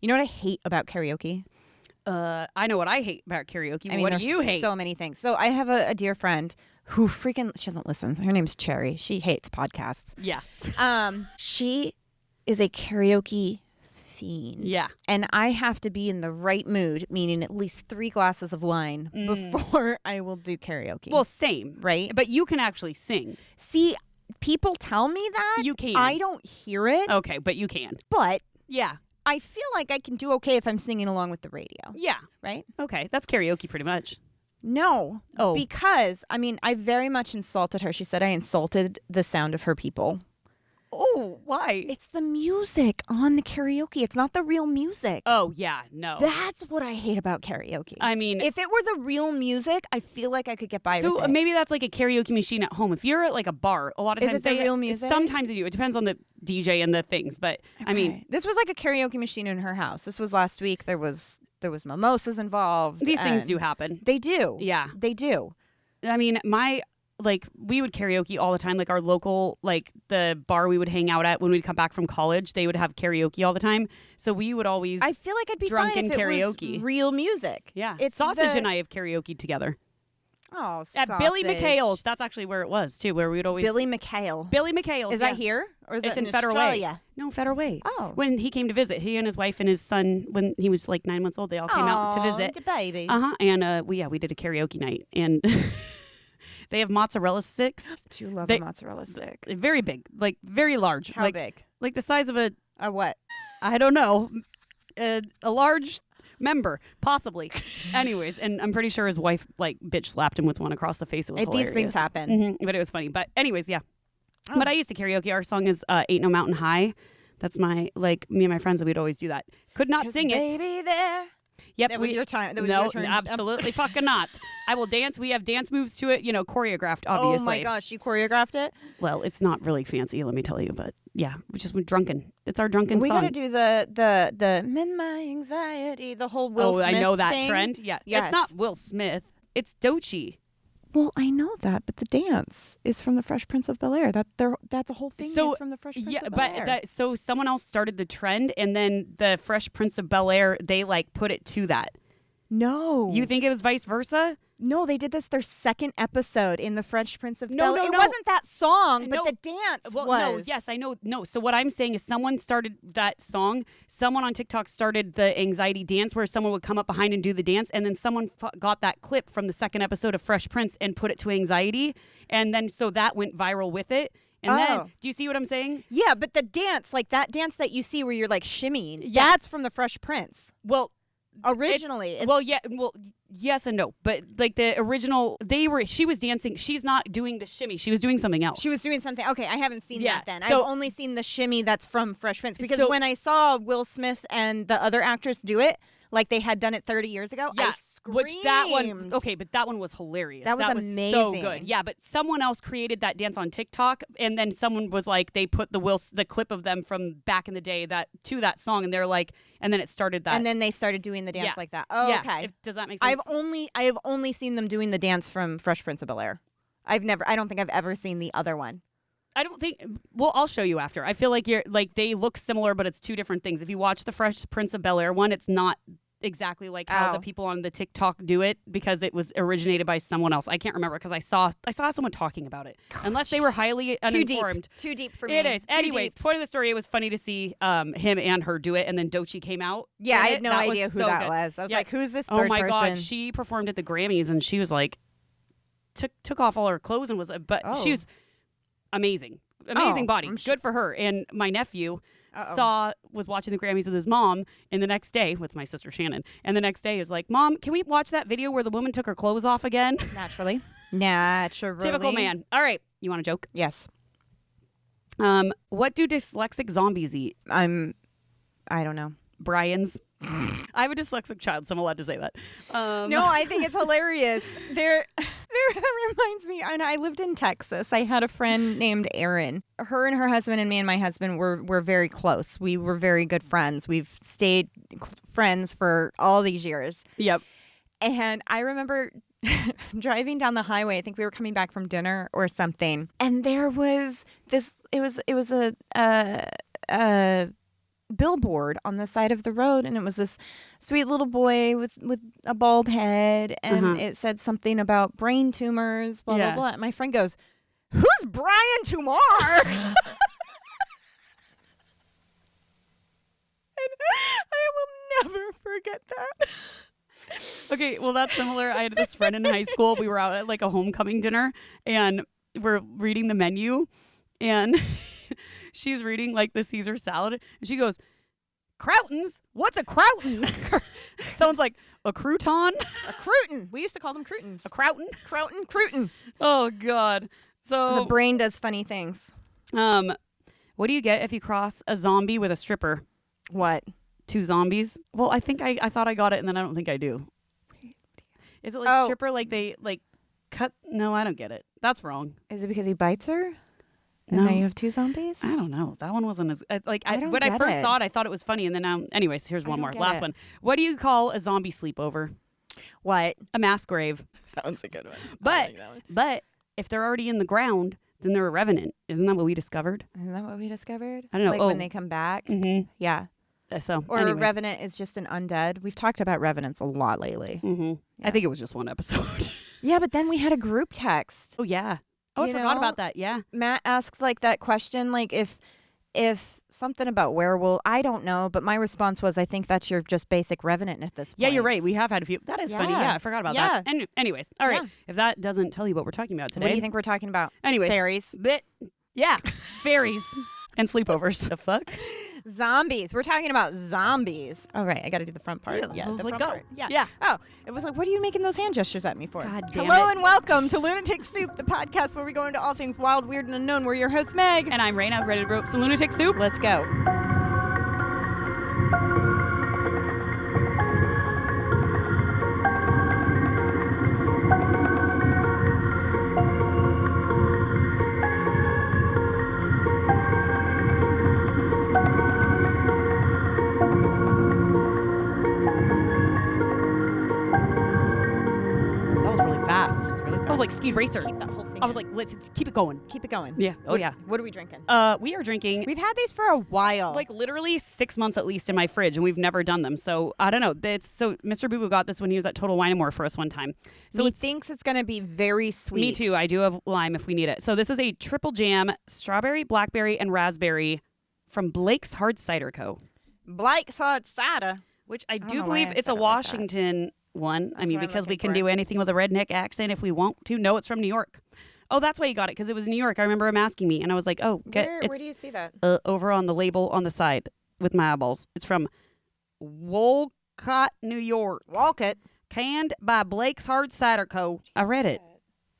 You know what I hate about karaoke? I know what I hate about karaoke. I mean, what do you hate? So many things. So I have a dear friend who she doesn't listen. Her name's Cherry. She hates podcasts. Yeah. She is a karaoke fiend. Yeah. And I have to be in the right mood, meaning at least 3 glasses of wine before I will do karaoke. Well, same. Right? But you can actually sing. See, people tell me that. You can. I don't hear it. Okay, but you can. But Yeah. I feel like I can do okay if I'm singing along with the radio. Yeah. Right? Okay, that's karaoke pretty much. No. Oh. Because, I mean, I very much insulted her. She said I insulted the sound of her people. Oh, why? It's the music on the karaoke. It's not the real music. Oh, yeah, no. That's what I hate about karaoke. I mean, if it were the real music, I feel like I could get by with it. so maybe that's like a karaoke machine at home. If you're at like a bar, a lot of Is times it the real music? Sometimes they do. It depends on the DJ and the things, but I mean, this was like a karaoke machine in her house. This was last week. There was mimosas involved. these things do happen. They do. Yeah. They do. I mean, we would karaoke all the time. Like our local, like the bar we would hang out at when we'd come back from college, they would have karaoke all the time. So we would always I feel like I'd be drunken fine if karaoke. It was real music. Yeah. It's Sausage and I have karaoke together. Oh, At sausage. Billy McHale's. That's actually where it was too, where we would always Billy McHale. Billy McHale's. Is that here? Or is It's that in Federal Way. Australia? No, Federal Way. Oh. When he came to visit, he and his wife and his son, when he was like 9 months old, they all came out to visit. The baby. And we did a karaoke night, and they have mozzarella sticks. Do you love a mozzarella stick? Very big, like very large. How like, big? Like the size of a what? I don't know, a large member, possibly. Anyways, and I'm pretty sure his wife like bitch slapped him with one across the face. It was hilarious. These things happen. Mm-hmm. But it was funny. But anyways, yeah. Oh. But I used to karaoke. Our song is Ain't No Mountain High. That's me and my friends, we'd always do that. Could not sing it. Baby there. Yep. That was your time. That was no, your turn. Absolutely fucking not. I will dance. We have dance moves to it, choreographed, obviously. Oh my gosh, you choreographed it? Well, it's not really fancy, let me tell you, but yeah, we just went drunken. It's our drunken we song. We got to do the "Mend My Anxiety," the whole Will Smith I know that thing. trend. Yeah. Yes. It's not Will Smith. It's Doechii. Well, I know that, but the dance is from the Fresh Prince of Bel-Air. That's a whole thing is from the Fresh Prince of Bel-Air. But so someone else started the trend, and then the Fresh Prince of Bel-Air, they like put it to that. No. You think it was vice versa? No, they did this their second episode in the Fresh Prince of Bel-Air. No. It wasn't that song, but No. the dance was. No, yes, I know. No, so what I'm saying is someone started that song. Someone on TikTok started the anxiety dance where someone would come up behind and do the dance, and then someone got that clip from the second episode of Fresh Prince and put it to anxiety, and then so that went viral with it. And then, do you see what I'm saying? Yeah, but the dance, like that dance that you see where you're like shimmying, that's from the Fresh Prince. Well, originally. Yes and no. But like the original, she was dancing. She's not doing the shimmy. She was doing something else. She was doing something. Okay, I haven't seen that then. So, I've only seen the shimmy that's from Fresh Prince. Because when I saw Will Smith and the other actress do it, like they had done it 30 years ago, I screamed. But that one was hilarious. That was amazing. So good. Yeah, but someone else created that dance on TikTok, and then someone was like, they put the clip of them from back in the day to that song, and they're like, and then it started that. And then they started doing the dance like that. Oh, yeah. okay. Does that make sense? I have only seen them doing the dance from Fresh Prince of Bel-Air. I don't think I've ever seen the other one. I don't think. Well, I'll show you after. I feel like they look similar, but it's two different things. If you watch the Fresh Prince of Bel-Air one, it's not exactly like how the people on the TikTok do it because it was originated by someone else. I can't remember because I saw someone talking about it. Unless they were highly uninformed. Too deep for me. It is. Anyways, point of the story, it was funny to see him and her do it, and then Doechii came out. Yeah, I had no idea who that was. I was like, who's this third person? Oh my God, she performed at the Grammys, and she was like, took off all her clothes and she was amazing. Amazing body. Good for her. And my nephew was watching the Grammys with his mom, and the next day with my sister Shannon, and the next day is like, Mom, can we watch that video where the woman took her clothes off again? Naturally. Typical man. All right. You want a joke? Yes. What do dyslexic zombies eat? I don't know. Brian's. I have a dyslexic child, so I'm allowed to say that. No, I think it's hilarious. That reminds me, and I lived in Texas. I had a friend named Erin. Her and her husband and me and my husband were very close. We were very good friends. We've stayed friends for all these years. Yep. And I remember driving down the highway. I think we were coming back from dinner or something. And there was this, it was billboard on the side of the road, and it was this sweet little boy with a bald head, and it said something about brain tumors, blah, blah, blah. And my friend goes, "Who's Brian Tumor?" And I will never forget that. Okay, well, that's similar. I had this friend in high school. We were out at like a homecoming dinner, and we're reading the menu, and she's reading like the Caesar salad, and she goes, "Croutons? What's a crouton?" Sounds like a crouton. A crouton. We used to call them croutons. A crouton? Crouton. Oh, God. So the brain does funny things. What do you get if you cross a zombie with a stripper? What? 2 zombies? Well, I think I thought I got it, and then I don't think I do. Is it like stripper, like they like cut? No, I don't get it. That's wrong. Is it because he bites her? No. And now you have 2 zombies? I don't know. That one wasn't as like when I first saw it, I thought it was funny, and then anyways, here's one more. Last one. What do you call a zombie sleepover? What? A mass grave. That one's a good one. But if they're already in the ground, then they're a revenant. Isn't that what we discovered? Isn't that what we discovered? I don't know. Like when they come back? Mm-hmm. Yeah. So, or a revenant is just an undead. We've talked about revenants a lot lately. Mm-hmm. Yeah. I think it was just one episode. Yeah, but then we had a group text. Oh, yeah. Oh, I forgot about that. Yeah. Matt asks like that question, like if something about werewolf, I don't know, but my response was, I think that's your just basic revenant at this point. Yeah, you're right. We have had a few. That is funny. Yeah, I forgot about that. And anyways, all right. If that doesn't tell you what we're talking about today. What do you think we're talking about? Anyways. Fairies. Yeah. Fairies. And sleepovers. The fuck? Zombies. We're talking about zombies. All right, I got to do the front part. Yeah, the like, front go. part. Yeah. Oh, it was like, what are you making those hand gestures at me for? God damn Hello it. and welcome to Lunatic Soup, the podcast where we go into all things wild, weird, and unknown. We're your hosts, Meg. And I'm Raina, ready to rope some lunatic soup. Let's go. I was like Speed Racer. Keep that whole thing. I was like, let's keep it going. Keep it going. Yeah. Oh, yeah. What are we drinking? We are drinking. We've had these for a while. Like literally 6 months at least in my fridge, and we've never done them. So I don't know. So Mr. Boo Boo got this when he was at Total Wine & More for us one time. So he thinks it's going to be very sweet. Me too. I do have lime if we need it. So this is a triple jam, strawberry, blackberry, and raspberry from Blake's Hard Cider Co. Blake's Hard Cider. Which I do believe it's a Washington one. I mean, because we can do anything with a redneck accent if we want to. No, it's from New York. Oh, that's why you got it, because it was New York. I remember him asking me, and I was like, oh, where do you see that? Over on the label on the side with my eyeballs. It's from Wolcott, New York. Wolcott. Canned by Blake's Hard Cider Co. I read it.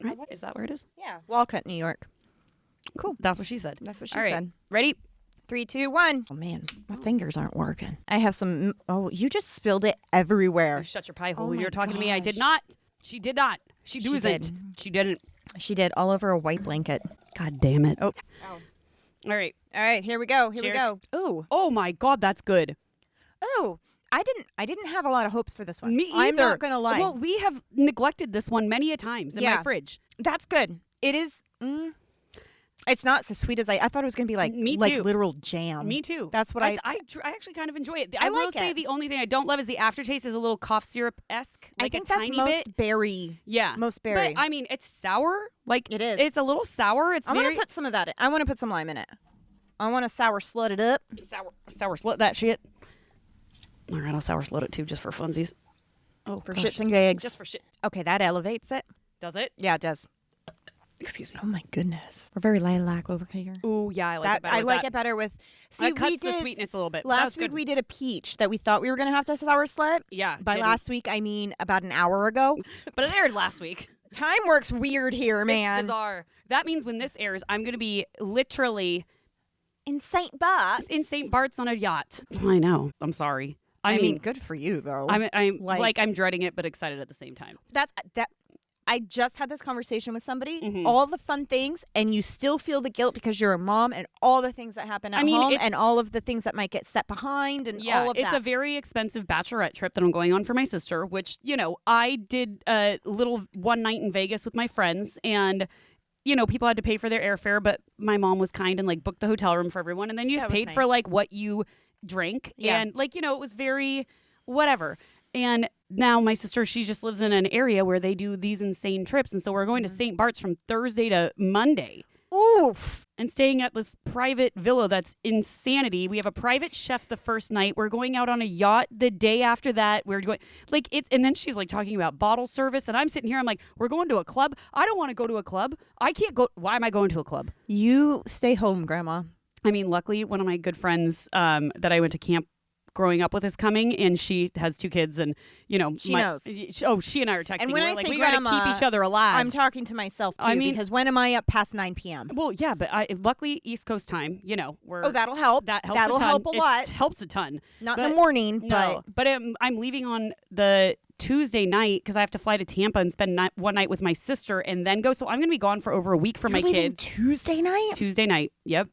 Right? Is that where it is? Yeah, Wolcott, New York. Cool. That's what she said. That's what she All right. said. Ready? 3, 2, 1. Oh, man. My fingers aren't working. I have some... Oh, you just spilled it everywhere. Oh, shut your pie hole. Oh, You're talking to me. I gosh. did not. She did not. She didn't. She didn't. She did, all over a white blanket. God damn it. Oh. All right. All right, here we go. Here Cheers. we go. Ooh. Oh, my God. That's good. Oh, I didn't have a lot of hopes for this one. Me either. I'm not going to lie. Well, we have neglected this one many a times in my fridge. That's good. It is... It's not so sweet as I thought it was going to be like literal jam. Me too. That's what I actually kind of enjoy it. I will like say it. the only thing I don't love is the aftertaste is a little cough syrup-esque. Like I think a that's tiny most bit. berry. Yeah. Most berry. But I mean, it's sour. Like it is. It's a little sour. I want to put some of that in. I want to put some lime in it. I want to sour slut it up. Sour slut that shit. All right, I'll sour slut it too, just for funsies. Oh, for shits and gigs. Just for shit. Okay, that elevates it. Does it? Yeah, it does. Excuse me. Oh my goodness, we're very lilac over here. Ooh, yeah, I like it better. I like it better with. See, it cuts the sweetness a little bit. Last week we did a peach that we thought we were gonna have to sour slut. Yeah. By last week, I mean about an hour ago. But it aired last week. Time works weird here, man. It's bizarre. That means when this airs, I'm gonna be literally in St. Bart's. In St. Bart's on a yacht. I know. I'm sorry. I mean, good for you though. I'm dreading it, but excited at the same time. That's that. I just had this conversation with somebody. All the fun things, and you still feel the guilt because you're a mom, and all the things that happen at home, and all of the things that might get set behind, and all of that. It's a very expensive bachelorette trip that I'm going on for my sister, which, I did a little one night in Vegas with my friends, and people had to pay for their airfare, but my mom was kind and booked the hotel room for everyone, and then you just paid for what you drank. And like, it was very whatever. And now my sister, she just lives in an area where they do these insane trips. And so we're going to St. Bart's from Thursday to Monday. Oof. And staying at this private villa that's insanity. We have a private chef the first night. We're going out on a yacht the day after that. We're going like it's, and then she's like talking about bottle service, and I'm sitting here. I'm like, we're going to a club. I don't want to go to a club. I can't go. Why am I going to a club? You stay home, Grandma. I mean, luckily, one of my good friends that I went to camp growing up with is coming, and she has 2 kids, and she knows. She and I are texting. And when I like, say we grandma, gotta keep each other alive. I'm talking to myself too, because when am I up past 9 p.m.? Well, yeah, but luckily East Coast time. We're that'll help. That'll help a lot. It helps a ton. Not in the morning, but I'm leaving on the Tuesday night because I have to fly to Tampa and spend one night with my sister, and then go. So I'm gonna be gone for over a week for my kids. Tuesday night. Tuesday night. Yep.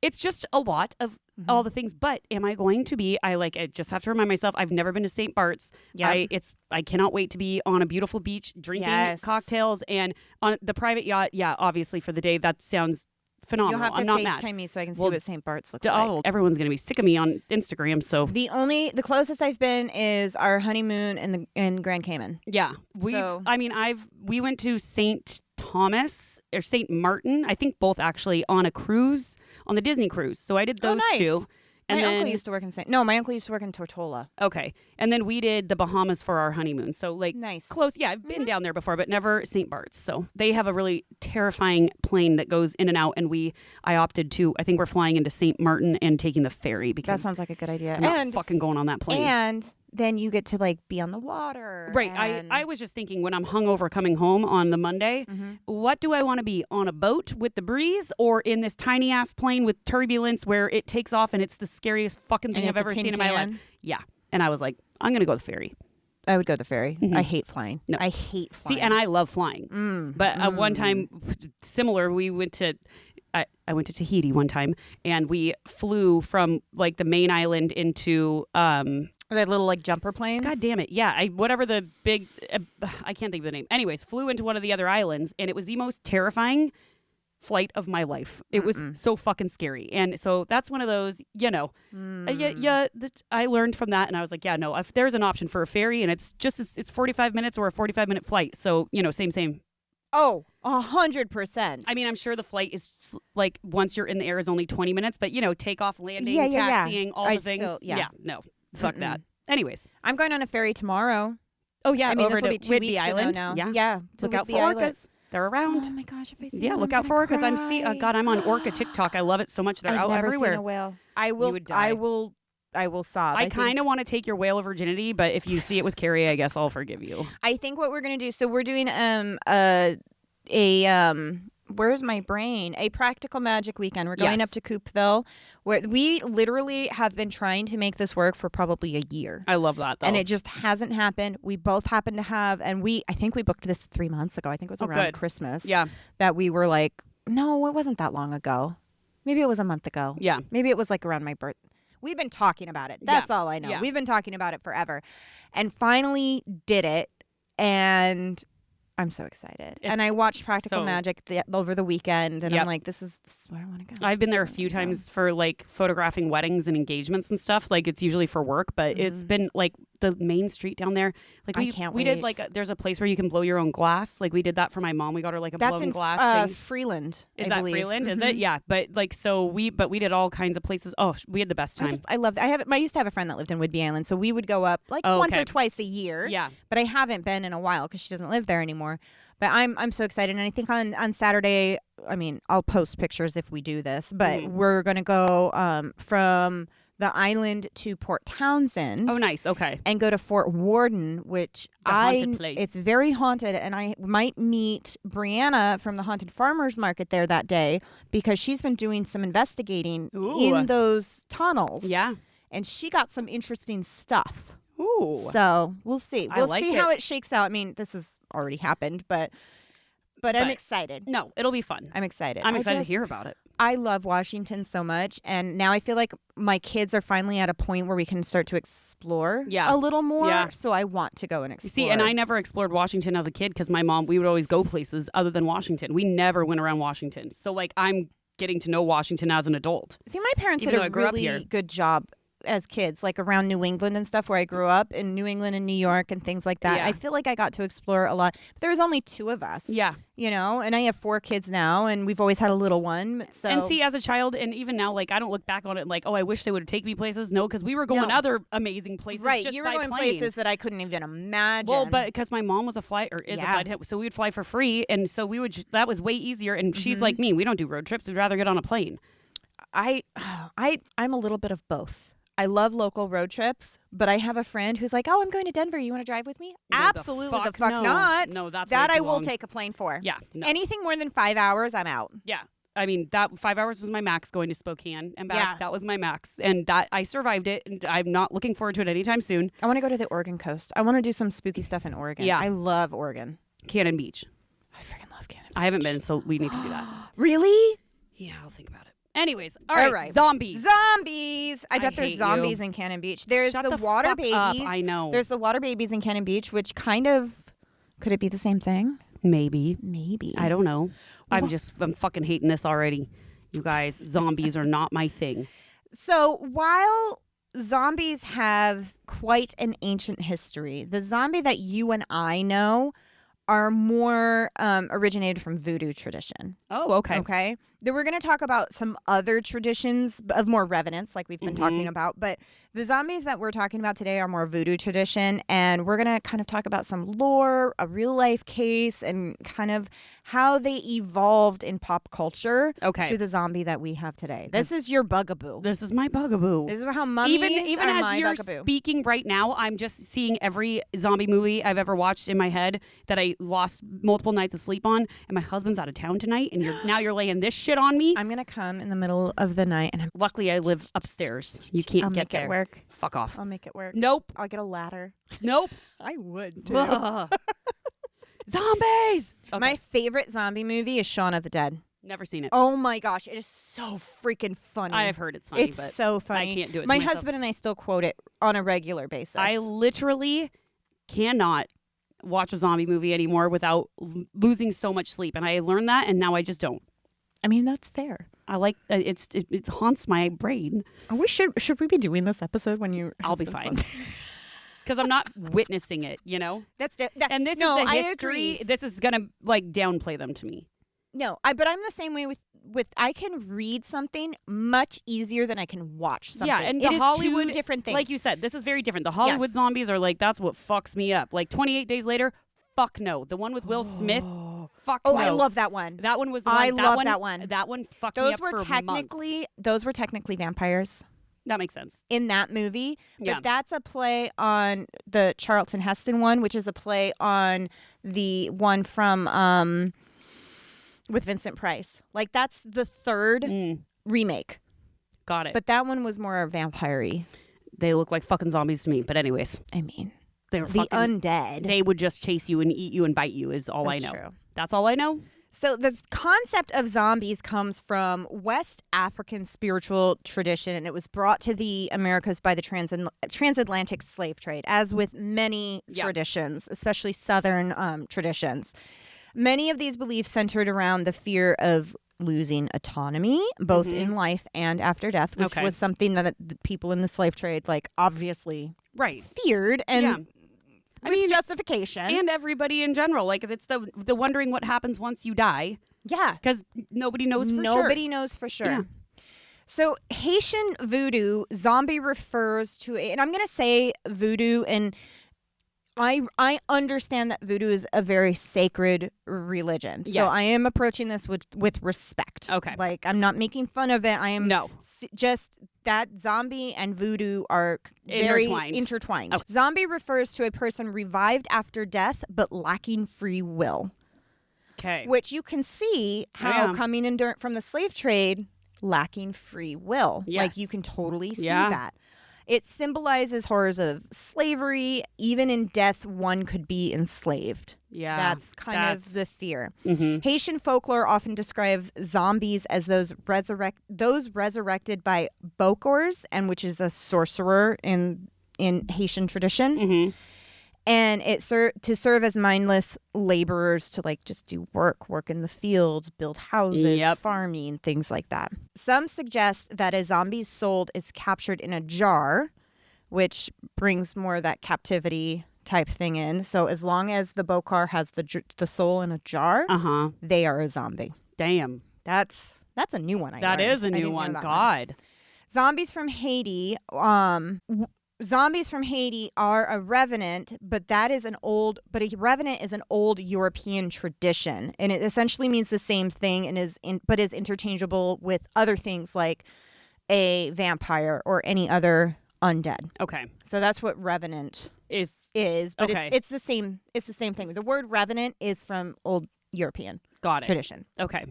It's just a lot of all the things, but am I going to be? I just have to remind myself. I've never been to St. Bart's. Yeah, I cannot wait to be on a beautiful beach drinking cocktails and on the private yacht. Yeah, obviously for the day. That sounds phenomenal. You'll have to I'm not FaceTime mad. me so I can see what St. Bart's looks like. Everyone's gonna be sick of me on Instagram. So the closest I've been is our honeymoon in Grand Cayman. Yeah, we went to St. Thomas or St. Martin, I think both actually, on a cruise, on the Disney cruise. So I did those two. And my uncle used to work in my uncle used to work in Tortola. Okay. And then we did the Bahamas for our honeymoon. So like nice. Close. Yeah, I've been down there before, but never St. Bart's. So they have a really terrifying plane that goes in and out. And I opted to, I think we're flying into St. Martin and taking the ferry because that sounds like a good idea. I'm not fucking going on that plane. And then you get to like be on the water. Right. I was just thinking when I'm hungover coming home on the Monday, what do I want to be, on a boat with the breeze or in this tiny ass plane with turbulence where it takes off and it's the scariest fucking thing I've ever seen in my life? Yeah. And I was like, I'm going to go the ferry. I would go the ferry. I hate flying. No. I hate flying. See, and I love flying. But one time, similar, we went to... I went to Tahiti one time, and we flew from like the main island into Are they little like jumper planes? God damn it! Yeah, whatever the big I can't think of the name. Anyways, flew into one of the other islands, and it was the most terrifying flight of my life. It was so fucking scary, and so that's one of those. I learned from that, and I was like, yeah, no. If there's an option for a ferry, and it's 45 minutes or a 45-minute flight, so same. Oh, 100%. I mean, I'm sure the flight is like once you're in the air is only 20 minutes, but takeoff, landing, taxiing, all the things. No, fuck that. Anyways, I'm going on a ferry tomorrow. Oh yeah, I mean, over this will be 2 weeks island now. Yeah. Look out for orcas. They're around. Oh my gosh, if I see look out for orcas. I'm on orca TikTok. I love it so much. They're out everywhere. I've never seen a whale. I will sob. I kind of want to take your whale virginity, but if you see it with Carrie, I guess I'll forgive you. I think what we're gonna do. So we're doing where's my brain? A practical magic weekend. We're going up to Coopville, where we literally have been trying to make this work for probably a year. I love that, though. And it just hasn't happened. We both happen to have, and I think we booked this 3 months ago. I think it was around Christmas. Yeah. That we were like, no, it wasn't that long ago. Maybe it was a month ago. Yeah. Maybe it was like around my birth. We've been talking about it. That's all I know. Yeah. We've been talking about it forever. And finally did it. And I'm so excited. And I watched Practical Magic over the weekend, and I'm like, this is where I want to go. I've been there a few times for like photographing weddings and engagements and stuff. Like it's usually for work, but it's been like the main street down there. Like we did like there's a place where you can blow your own glass. Like we did that for my mom. We got her like a blown glass thing. Freeland. Is that Freeland? Is it? Yeah. But like we did all kinds of places. Oh, we had the best time. I loved it. I used to have a friend that lived in Whidbey Island, so we would go up like once or twice a year. Yeah. But I haven't been in a while because she doesn't live there anymore. But I'm so excited, and I think on Saturday, I mean, I'll post pictures if we do this, but we're gonna go from the island to Port Townsend. Oh, nice. Okay. And go to Fort Worden, which haunted place. It's very haunted, and I might meet Brianna from the Haunted Farmers Market there that day because she's been doing some investigating in those tunnels. Yeah. And she got some interesting stuff. Ooh. So we'll see. We'll like see how it shakes out. I mean, this has already happened, but I'm excited. No, it'll be fun. I'm excited. I'm excited to hear about it. I love Washington so much, and now I feel like my kids are finally at a point where we can start to explore a little more. Yeah. So I want to go and explore. See, and I never explored Washington as a kid because my mom, we would always go places other than Washington. We never went around Washington. So like I'm getting to know Washington as an adult. See, my parents did a really good job as kids, like around New England and stuff where I grew up in New England and New York and things like that. I feel like I got to explore a lot. But there was only 2 of us. Yeah. You know, and I have 4 kids now, and we've always had a little one. So. And see, as a child, and even now, like, I don't look back on it like, oh, I wish they would have taken me places. No, because we were going other amazing places. Right, just you were by going plane. places that I couldn't even imagine. Well, but because my mom was a flight attendant, so we would fly for free, and so we would. That was way easier. And she's like me. We don't do road trips. We'd rather get on a plane. I'm a little bit of both. I love local road trips, but I have a friend who's like, "Oh, I'm going to Denver. You want to drive with me?" No, Absolutely, the fuck no. not. No, that's that way I too will long. take a plane for. Yeah, no. Anything more than 5 hours, I'm out. Yeah. I mean, that 5 hours was my max going to Spokane and back. Yeah. That was my max. And that I survived it. And I'm not looking forward to it anytime soon. I want to go to the Oregon coast. I want to do some spooky stuff in Oregon. Yeah. I love Oregon. Cannon Beach. I freaking love Canada. I haven't been, so we need to do that. Really? Yeah, I'll think about it. Anyways, all right. Zombies. Zombies. I bet there's hate zombies you. in Cannon Beach. There's Shut the the water fuck babies. up. I know. There's the water babies in Cannon Beach, which kind of could it be the same thing? Maybe. I don't know. I'm fucking hating this already. You guys, zombies are not my thing. So while zombies have quite an ancient history, the zombie that you and I know are more originated from voodoo tradition. Oh, okay. Okay. Then we're going to talk about some other traditions of more revenants, like we've been talking about. But the zombies that we're talking about today are more voodoo tradition. And we're going to kind of talk about some lore, a real life case, and kind of how they evolved in pop culture to the zombie that we have today. This is your bugaboo. This is my bugaboo. This is how mummies even are as my you're bugaboo. speaking right now, I'm just seeing every zombie movie I've ever watched in my head that I lost multiple nights of sleep on. And my husband's out of town tonight, and you're laying this shit on me. I'm gonna come in the middle of the night, and luckily I live upstairs. You can't get there. I'll make it work. Fuck off. I'll make it work. Nope. I'll get a ladder. Nope. I would too. Zombies. Okay. My favorite zombie movie is Shaun of the Dead. Never seen it. Oh my gosh, it is so freaking funny. I have heard it's funny, it's but so funny. I can't do it. My myself. husband and I still quote it on a regular basis. I literally cannot watch a zombie movie anymore without losing so much sleep, and I learned that, and now I just don't. I mean, that's fair. I like it haunts my brain. Should we be doing this episode when you? I'll be fine. Because I'm not witnessing it, you know. And this is the history. This is gonna like downplay them to me. No, but I'm the same way with I can read something much easier than I can watch something. Yeah, and it the is Hollywood two different things. Like you said, this is very different. The Hollywood zombies are like that's what fucks me up. Like 28 Days Later, fuck no. The one with Will Smith. Fuck no. I love that one. That one was the one. I love that one. That one fucked me up for months. Those were technically vampires. That makes sense. In that movie. Yeah. But that's a play on the Charlton Heston one, which is a play on the one from with Vincent Price. Like that's the third remake. Got it. But that one was more vampire-y. They look like fucking zombies to me. But anyways. I mean, they're the undead. They would just chase you and eat you and bite you is all I know. True. That's all I know. So the concept of zombies comes from West African spiritual tradition, and it was brought to the Americas by the transatlantic slave trade, as with many traditions, especially Southern traditions. Many of these beliefs centered around the fear of losing autonomy, both in life and after death, which was something that the people in the slave trade, like, obviously feared and justification. And everybody in general. Like, it's the wondering what happens once you die. Yeah. Because nobody knows for sure. Nobody knows for sure. Yeah. So Haitian voodoo, zombie refers to, and I'm going to say voodoo, and I understand that voodoo is a very sacred religion. Yes. So I am approaching this with respect. Okay. Like, I'm not making fun of it. I am just that zombie and voodoo are very intertwined. Okay. Zombie refers to a person revived after death but lacking free will. Okay. Which you can see how coming in from the slave trade, lacking free will. Yes. Like, you can totally see that. It symbolizes horrors of slavery. Even in death, one could be enslaved. Yeah. That's kind of the fear. Mm-hmm. Haitian folklore often describes zombies as those resurrected by bokors, and which is a sorcerer in Haitian tradition. Mm-hmm. And to serve as mindless laborers to like just do work in the fields, build houses, farming, things like that. Some suggest that a zombie's soul is captured in a jar, which brings more of that captivity type thing in. So as long as the Bokar has the soul in a jar, they are a zombie. Damn. That's a new one. That is a new one. God. Zombies from Haiti. Zombies from Haiti are a revenant, but a revenant is an old European tradition, and it essentially means the same thing and is interchangeable with other things like a vampire or any other undead. Okay. So that's what revenant is, but it's the same. It's the same thing. The word revenant is from old European tradition. Okay.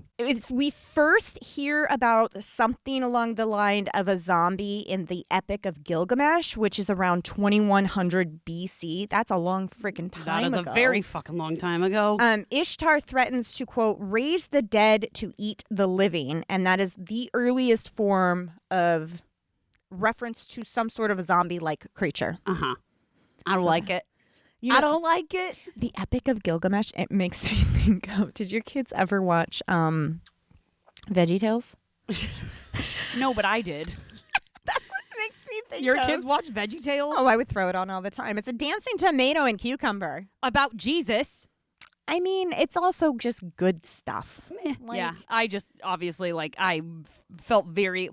We first hear about something along the line of a zombie in the Epic of Gilgamesh, which is around 2100 BC. That's a long freaking time ago. That is a very fucking long time ago. Ishtar threatens to, quote, raise the dead to eat the living, and that is the earliest form of reference to some sort of a zombie-like creature. I don't like it. I don't like it. The Epic of Gilgamesh, it makes me think of, did your kids ever watch VeggieTales? No, but I did. That's what it makes me think Your of. kids watch VeggieTales? Oh, I would throw it on all the time. It's a dancing tomato and cucumber. About Jesus. I mean, it's also just good stuff. Yeah, I just, obviously, I felt very,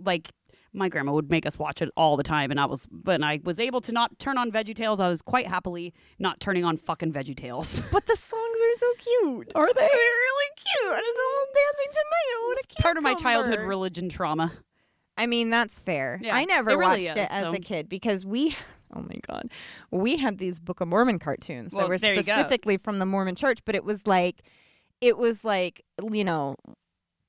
my grandma would make us watch it all the time, and when I was able to not turn on VeggieTales, I was quite happily not turning on fucking VeggieTales. But the songs are so cute. Are they? They're really cute. And it's a little dancing tomato and a cucumber. Part of my childhood religion trauma. I mean, that's fair. Yeah, I never watched it as a kid because oh my God, we had these Book of Mormon cartoons that were specifically from the Mormon church, but it was like, you know,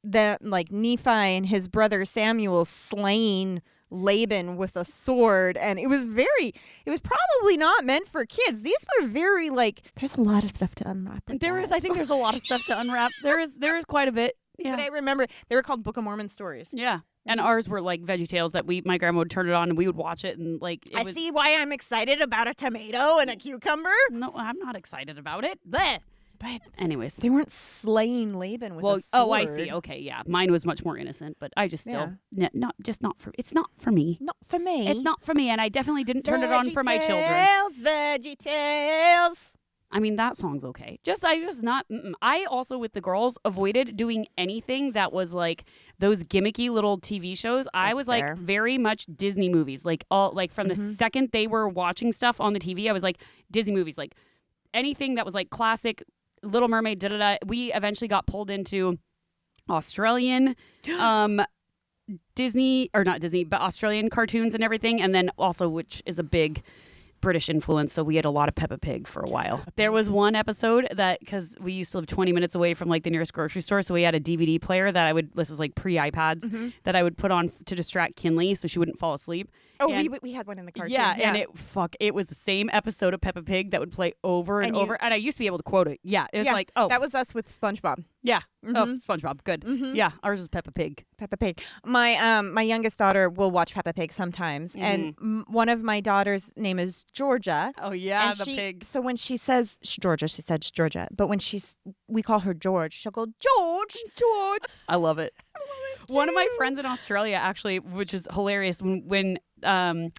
that like Nephi and his brother Samuel slaying Laban with a sword, and it was probably not meant for kids. These were very there's a lot of stuff to unwrap. I think there's a lot of stuff to unwrap. There is quite a bit. Yeah. But I remember they were called Book of Mormon stories. Yeah. And ours were like VeggieTales that my grandma would turn it on and we would watch it and see why I'm excited about a tomato and a cucumber. No, I'm not excited about it. Blech. But anyways, they weren't slaying Laban with a sword. Oh, I see. Okay, yeah, mine was much more innocent, but I just still it's not for me. Not for me. It's not for me, and I definitely didn't turn it on for my children. VeggieTales. I mean, that song's okay. I also, with the girls, avoided doing anything that was like those gimmicky little TV shows. I was fair. Very much Disney movies. From the second they were watching stuff on the TV, I was like Disney movies, anything that was classic Little Mermaid, We eventually got pulled into Australian Disney, or not Disney, but Australian cartoons and everything. And then also, which is a big British influence, so we had a lot of Peppa Pig for a while. There was one episode that, because we used to live 20 minutes away from the nearest grocery store, so we had a DVD player that this was pre-iPads, that I would put on to distract Kinley so she wouldn't fall asleep. Oh, we had one in the cartoon. Yeah, and it was the same episode of Peppa Pig that would play over and over, and I used to be able to quote it. Yeah, it was that was us with SpongeBob. Yeah. Oh, SpongeBob. Good. Yeah, ours was Peppa Pig. Peppa Pig. My youngest daughter will watch Peppa Pig sometimes, and one of my daughter's name is Georgia. Oh yeah, and pig. So when she says Georgia, she says Georgia, but when we call her George, she'll go George. I love it. One of my friends in Australia, actually, which is hilarious, when her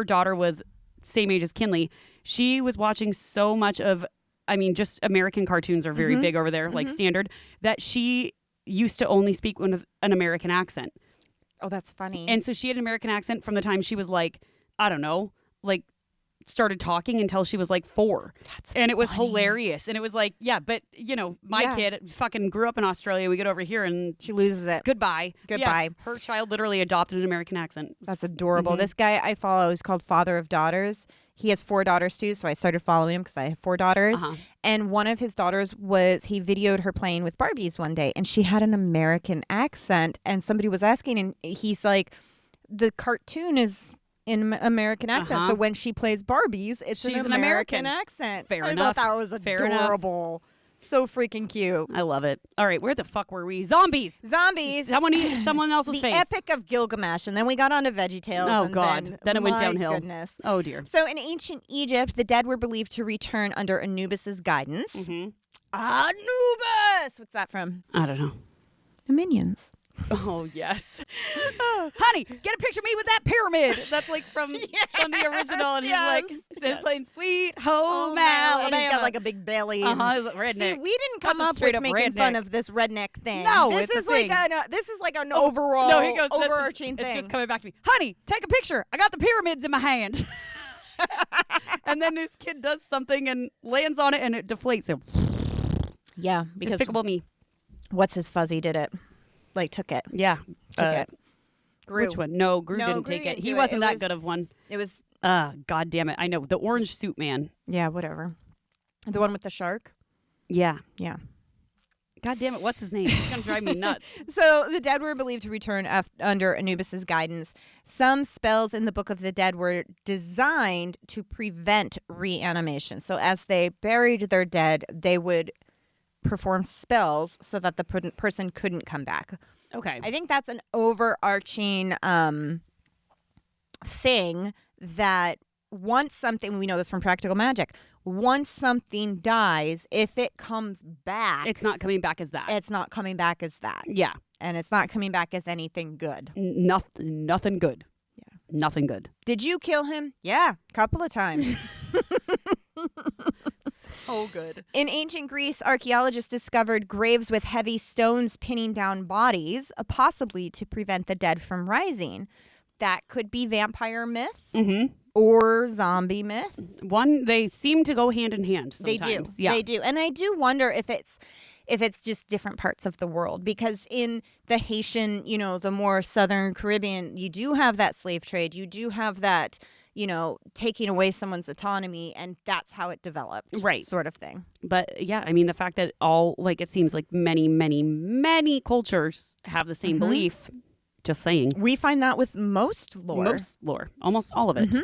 daughter was same age as Kinley, she was watching so much of, just American cartoons are very big over there, standard, that she used to only speak with an American accent. Oh, that's funny. And so she had an American accent from the time she was I don't know, started talking until she was 4. And it was hilarious. And it was but my kid fucking grew up in Australia. We get over here and she loses it. Goodbye. Yeah, her child literally adopted an American accent. That's adorable. This guy I follow is called Father of Daughters. He has 4 daughters too, so I started following him because I have 4 daughters. And one of his daughters he videoed her playing with Barbies one day, and she had an American accent. And somebody was asking, and he's like, the cartoon is in American accent. So when she plays Barbies, she's an American accent. Fair enough. I thought that was adorable. So freaking cute. I love it. All right, where the fuck were we? Zombies. Someone eat someone else's face. The Epic of Gilgamesh, and then we got onto VeggieTales. Oh, and God. Then it went downhill. Goodness. Oh, dear. So in ancient Egypt, the dead were believed to return under Anubis's guidance. Mm-hmm. Anubis! What's that from? I don't know. The Minions. Oh, yes. Honey, get a picture of me with that pyramid. That's like from the original. And he's playing Sweet Home Alabama. And he's got like a big belly. Redneck. See, we didn't come up with making fun of this redneck thing. No, this is like an overall overarching thing. It's just coming back to me. Honey, take a picture. I got the pyramids in my hand. And then this kid does something and lands on it and it deflates him. Yeah. Because Despicable Me. What's his fuzzy did it. Like, took it. Yeah. Took it. Gru. Which one? No, Gru didn't take it. He wasn't that good of one. It was... God damn it. I know. The orange suit man. Yeah, whatever. The one with the shark? Yeah. Yeah. God damn it. What's his name? It's going to drive me nuts. So the dead were believed to return under Anubis's guidance. Some spells in the Book of the Dead were designed to prevent reanimation. So as they buried their dead, they would perform spells so that the person couldn't come back. Okay. I think that's an overarching thing that once something, we know this from practical magic, once something dies, if it comes back, it's not coming back as that. It's not coming back as that. Yeah. And it's not coming back as anything good. Nothing good. Yeah. Nothing good. Did you kill him? Yeah, a couple of times. So good. In ancient Greece, archaeologists discovered graves with heavy stones pinning down bodies, possibly to prevent the dead from rising. That could be vampire myth or zombie myth. They seem to go hand in hand sometimes. They do. Yeah. They do. And I do wonder if it's just different parts of the world, because in the Haitian, the more southern Caribbean, you do have that slave trade. You do have that, taking away someone's autonomy, and that's how it developed. Right. Sort of thing. But yeah, I mean, the fact that it seems like many, many, many cultures have the same belief. Just saying. We find that with most lore. Almost all of it.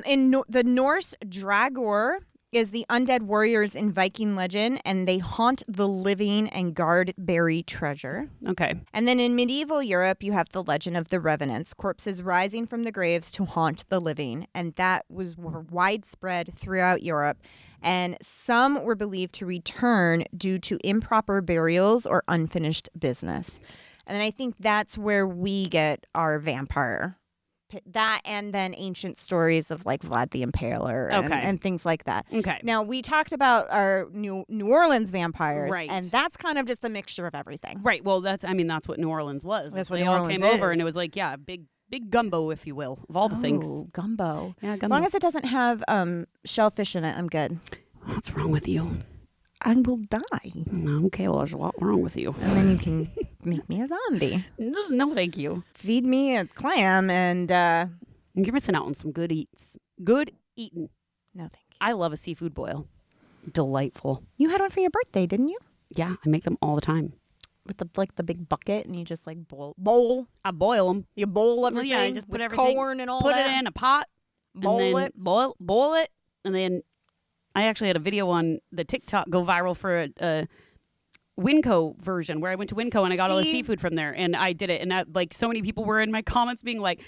In the Norse, Dragor is the undead warriors in Viking legend, and they haunt the living and guard buried treasure. Okay. And then in medieval Europe, you have the legend of the revenants, corpses rising from the graves to haunt the living. And that was widespread throughout Europe. And some were believed to return due to improper burials or unfinished business. And I think that's where we get our vampire. That, and then ancient stories of like Vlad the Impaler and things like that. Okay. Now, we talked about our New Orleans vampires. Right. And that's kind of just a mixture of everything. Right. Well, that's what New Orleans was. That's what they New all Orleans came over, and it was like, big gumbo, if you will, of all the things. Oh, gumbo. Yeah, gumbo. As long as it doesn't have shellfish in it, I'm good. What's wrong with you? I will die. Okay, well, there's a lot wrong with you. And then you can make me a zombie. No, thank you. Feed me a clam and... You're missing out on some good eats. Good eating. No, thank you. I love a seafood boil. Delightful. You had one for your birthday, didn't you? Yeah, I make them all the time. With the big bucket, and you just like bowl. I boil them. You boil everything. Well, yeah, I just put everything. Corn and all put that. Put it in a pot. Boil it. Boil it, and then I actually had a video on the TikTok go viral for a Winco version where I went to Winco and I got all the seafood from there, and I did it, and so many people were in my comments being like,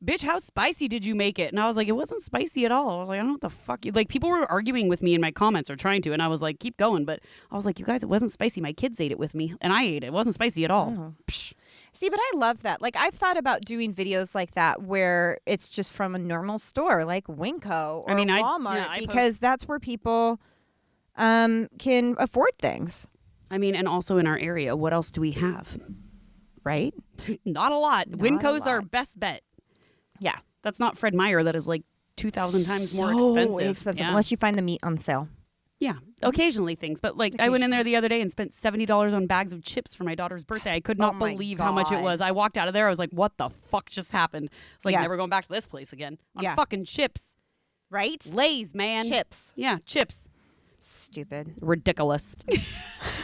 bitch, how spicy did you make it? And I was like, it wasn't spicy at all. I was like, I don't know what the fuck. People were arguing with me in my comments or trying to. And I was like, keep going. But I was like, you guys, it wasn't spicy. My kids ate it with me. And I ate it. It wasn't spicy at all. Oh. See, but I love that. Like, I've thought about doing videos like that where it's just from a normal store like Winco or Walmart because that's where people can afford things. I mean, and also in our area, what else do we have? Right? Not a lot. Winco's our best bet. Yeah, that's not Fred Meyer. That is like 2,000 times more expensive. Yeah. Unless you find the meat on sale. Yeah, occasionally things. But I went in there the other day and spent $70 on bags of chips for my daughter's birthday. I could not believe how much it was. I walked out of there. I was like, what the fuck just happened? It's like, never going back to this place again. On fucking chips. Right? Lay's, man. Chips. Yeah, chips. Stupid. Ridiculous.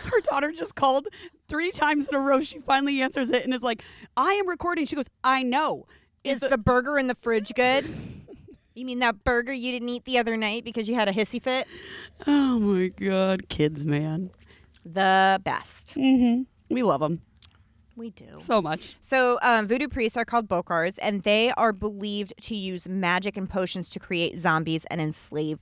Her daughter just called 3 times in a row. She finally answers it and is like, I am recording. She goes, I know. Is the burger in the fridge good? You mean that burger you didn't eat the other night because you had a hissy fit? Oh my God, kids, man. The best. Mm-hmm. We love them. We do. So much. So voodoo priests are called bokars, and they are believed to use magic and potions to create zombies and enslaved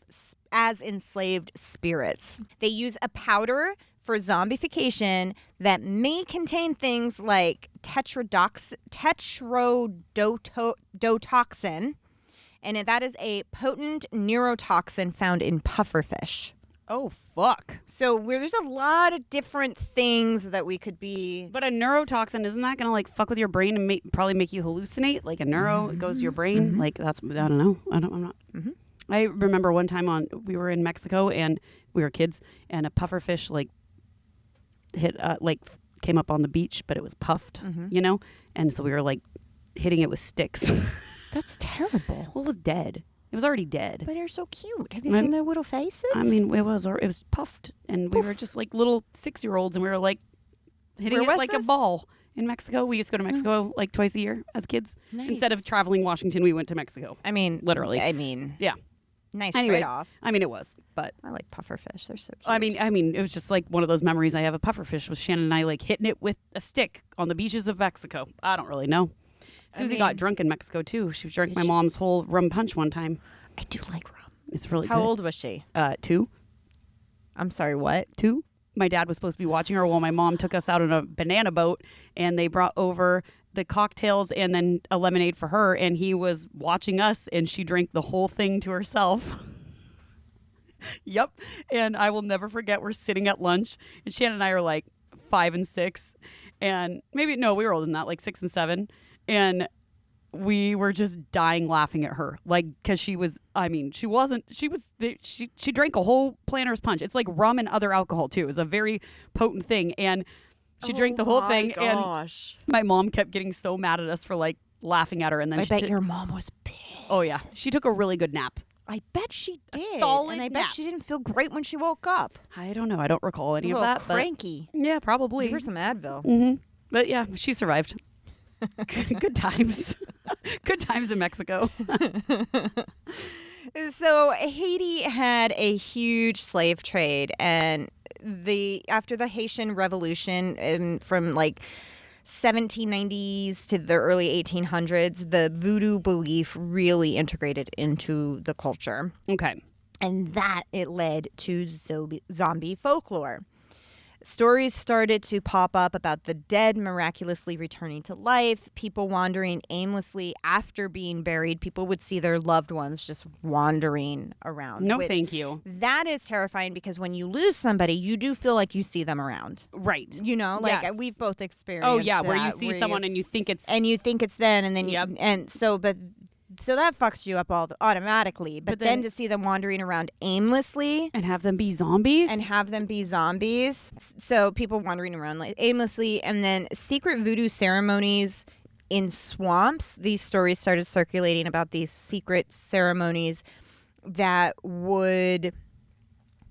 spirits. They use a powder for zombification that may contain things like tetrodotoxin, and that is a potent neurotoxin found in pufferfish. Oh, fuck. So there's a lot of different things that we could be. But a neurotoxin, isn't that going to like fuck with your brain and probably make you hallucinate? Like a neuro, it goes to your brain. Like that's, I don't know. I'm not. Mm-hmm. I remember one time we were in Mexico and we were kids and a pufferfish like hit, came up on the beach, but it was puffed, you know? And so we were like hitting it with sticks. That's terrible. Well, it was dead. It was already dead. But they're so cute. Have you seen their little faces? I mean, it was puffed, and we were just like little 6-year-olds, and we were like hitting it like a ball. In Mexico, we used to go to Mexico like twice a year as kids. Nice. Instead of traveling Washington, we went to Mexico. I mean, literally. Yeah. Nice trade-off. I mean, it was, but I like pufferfish. They're so cute. I mean, it was just like one of those memories I have of pufferfish was Shannon and I like hitting it with a stick on the beaches of Mexico. I don't really know. Susie got drunk in Mexico too. She drank my mom's whole rum punch one time. I do like rum. It's really good. How old was she? 2. I'm sorry, what? 2. My dad was supposed to be watching her while my mom took us out on a banana boat, and they brought over the cocktails and then a lemonade for her, and he was watching us, and she drank the whole thing to herself. Yep. And I will never forget, we're sitting at lunch, and Shannon and I are like 5 and 6, and we were older than that, like 6 and 7, and we were just dying laughing at her, like, because she drank a whole Planter's Punch. It's like rum and other alcohol too. It was a very potent thing, and she drank the whole thing. Gosh. And my mom kept getting so mad at us for like laughing at her, and then I bet your mom was pissed. Oh yeah, she took a really good nap. I bet she did. A solid and I nap. bet she didn't feel great when she woke up. I don't know. I don't recall any of that. Cranky. But yeah, probably. Give her some Advil. Mm-hmm. But yeah, she survived. Good times. Good times in Mexico. So Haiti had a huge slave trade, and after the Haitian Revolution, from like 1790s to the early 1800s, the voodoo belief really integrated into the culture. Okay. And that it led to zombie folklore. Stories started to pop up about the dead miraculously returning to life, people wandering aimlessly after being buried. People would see their loved ones just wandering around. No, thank you. That is terrifying because when you lose somebody, you do feel like you see them around. Right. You know, like yes. We've both experienced Oh, yeah, that, where you see someone and you think it's... And you think it's them, and then yep. So that fucks you up automatically. But then to see them wandering around aimlessly. And have them be zombies. So people wandering around like aimlessly. And then secret voodoo ceremonies in swamps. These stories started circulating about these secret ceremonies that would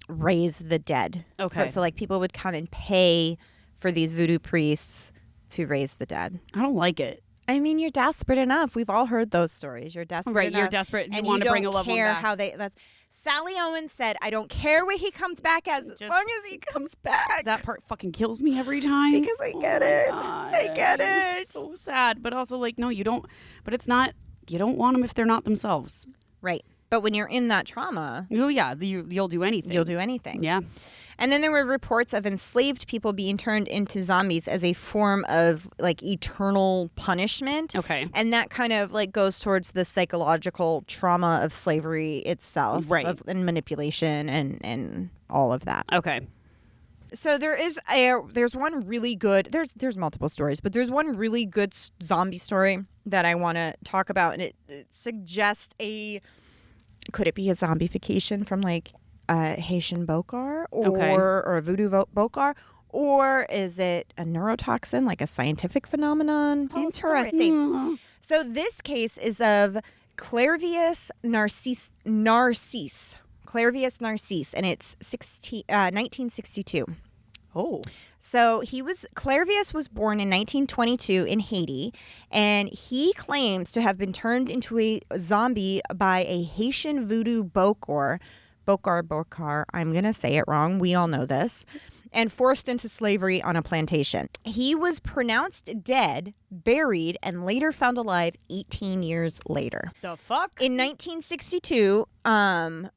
raise the dead. Okay. So like people would come and pay for these voodoo priests to raise the dead. I don't like it. I mean, you're desperate enough. We've all heard those stories. You're desperate enough. Right, you're desperate. You and want you to bring a loved one back. How that's Sally Owens said, I don't care what he comes back as long as he comes back. That part fucking kills me every time. Because I get it. I get it. It's so sad. But also, like, no, you don't. But it's not. You don't want them if they're not themselves. Right. But when you're in that trauma. Oh, yeah. You'll do anything. You'll do anything. Yeah. And then there were reports of enslaved people being turned into zombies as a form of like eternal punishment. Okay. And that kind of like goes towards the psychological trauma of slavery itself. Right. And manipulation and all of that. Okay. So there's one really good, there's multiple stories, but there's one really good zombie story that I want to talk about. And it suggests could it be a zombification from like Haitian Bokar or a voodoo Bokar, or is it a neurotoxin, like a scientific phenomenon? Interesting. So this case is of Clairvius narcisse, and it's 1962. Oh. So Clairvius was born in 1922 in Haiti, and he claims to have been turned into a zombie by a Haitian voodoo Bokor, I'm going to say it wrong. We all know this. And forced into slavery on a plantation. He was pronounced dead, buried, and later found alive 18 years later. The fuck? In 1962,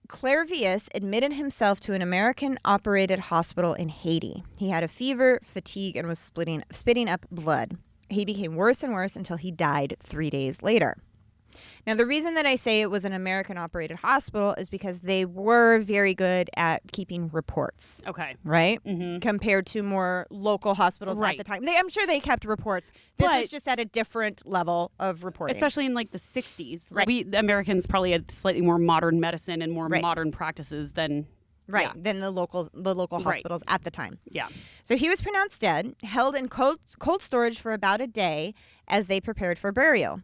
Clairvius admitted himself to an American-operated hospital in Haiti. He had a fever, fatigue, and was spitting up blood. He became worse and worse until he died 3 days later. Now, the reason that I say it was an American-operated hospital is because they were very good at keeping reports. Okay. Right? Mm-hmm. Compared to more local hospitals at the time. I'm sure they kept reports. This was just at a different level of reporting. Especially in like the 60s. Right. The Americans probably had slightly more modern medicine and more modern practices than... Right, than the local hospitals at the time. Yeah. So he was pronounced dead, held in cold storage for about a day as they prepared for burial.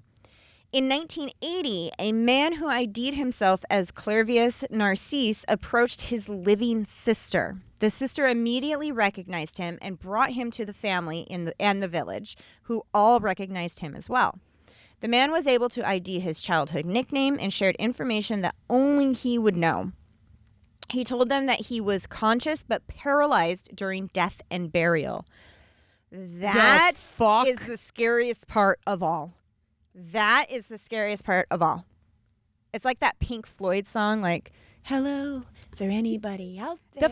In 1980, a man who ID'd himself as Clairvius Narcisse approached his living sister. The sister immediately recognized him and brought him to the family and the village, who all recognized him as well. The man was able to ID his childhood nickname and shared information that only he would know. He told them that he was conscious but paralyzed during death and burial. That is the scariest part of all. That is the scariest part of all. It's like that Pink Floyd song, like, hello, is there anybody out there?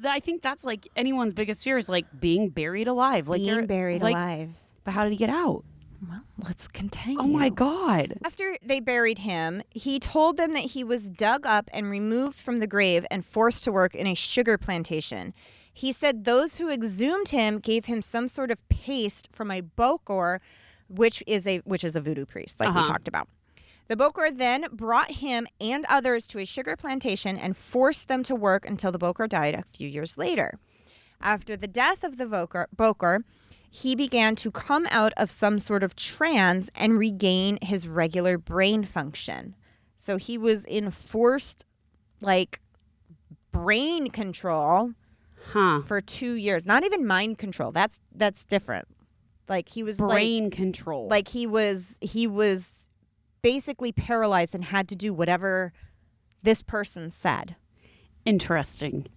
I think that's like anyone's biggest fear is like being buried alive. Like being buried alive. But how did he get out? Well, let's continue. Oh my God. After they buried him, he told them that he was dug up and removed from the grave and forced to work in a sugar plantation. He said those who exhumed him gave him some sort of paste from a Bokor, which is a voodoo priest, like we talked about. The Bokor then brought him and others to a sugar plantation and forced them to work until the Bokor died a few years later. After the death of the Bokor, he began to come out of some sort of trance and regain his regular brain function. So he was in forced, brain control for 2 years. Not even mind control. That's different. He was brain control. He was basically paralyzed and had to do whatever this person said. Interesting.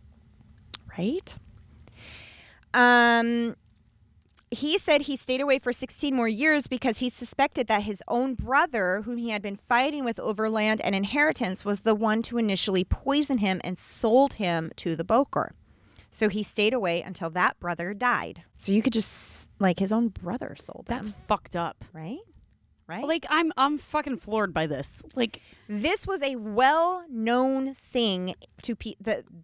Right? He said he stayed away for 16 more years because he suspected that his own brother, whom he had been fighting with over land and inheritance, was the one to initially poison him and sold him to the Bokor. So he stayed away until that brother died. So you could just... his own brother sold him. That's fucked up. Right? I'm fucking floored by this. This was a well-known thing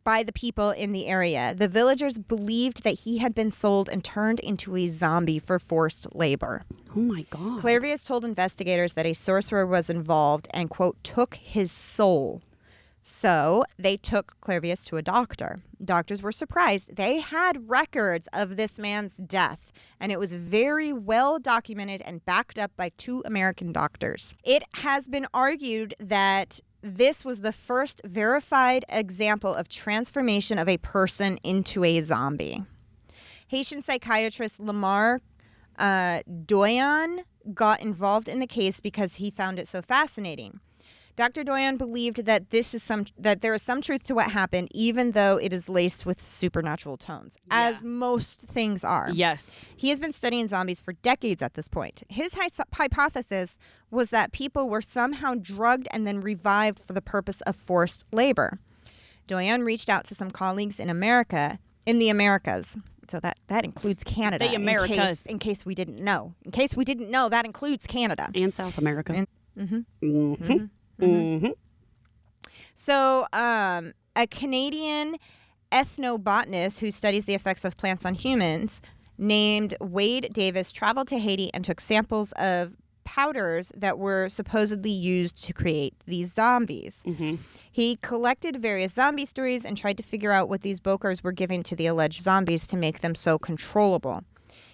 by the people in the area. The villagers believed that he had been sold and turned into a zombie for forced labor. Oh my God. Clairvius told investigators that a sorcerer was involved and, quote, took his soul. So they took Clairvius to a doctor. Doctors were surprised. They had records of this man's death, and it was very well documented and backed up by 2 American doctors. It has been argued that this was the first verified example of transformation of a person into a zombie. Haitian psychiatrist Lamar Doyon got involved in the case because he found it so fascinating. Dr. Doyon believed that there is some truth to what happened, even though it is laced with supernatural tones, as most things are. Yes. He has been studying zombies for decades at this point. His hypothesis was that people were somehow drugged and then revived for the purpose of forced labor. Doyon reached out to some colleagues in the Americas. So that includes Canada. The Americas. In case we didn't know. In case we didn't know, that includes Canada. And South America. So a Canadian ethnobotanist who studies the effects of plants on humans named Wade Davis traveled to Haiti and took samples of powders that were supposedly used to create these zombies. He collected various zombie stories and tried to figure out what these Bokors were giving to the alleged zombies to make them so controllable.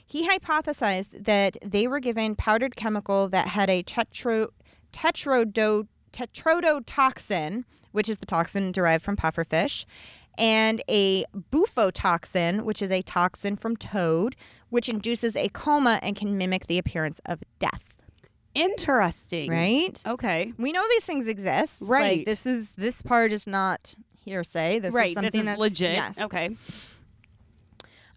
He hypothesized that they were given powdered chemical that had a tetrodotoxin, which is the toxin derived from pufferfish, and a bufotoxin, which is a toxin from toad, which induces a coma and can mimic the appearance of death. Interesting. Right? Okay. We know these things exist. Right. Like, this part is not hearsay. This is something that's legit. Yes. Okay.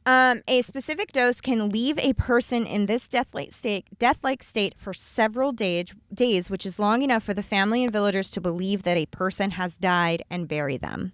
A specific dose can leave a person in this death-like state for several days, which is long enough for the family and villagers to believe that a person has died and bury them.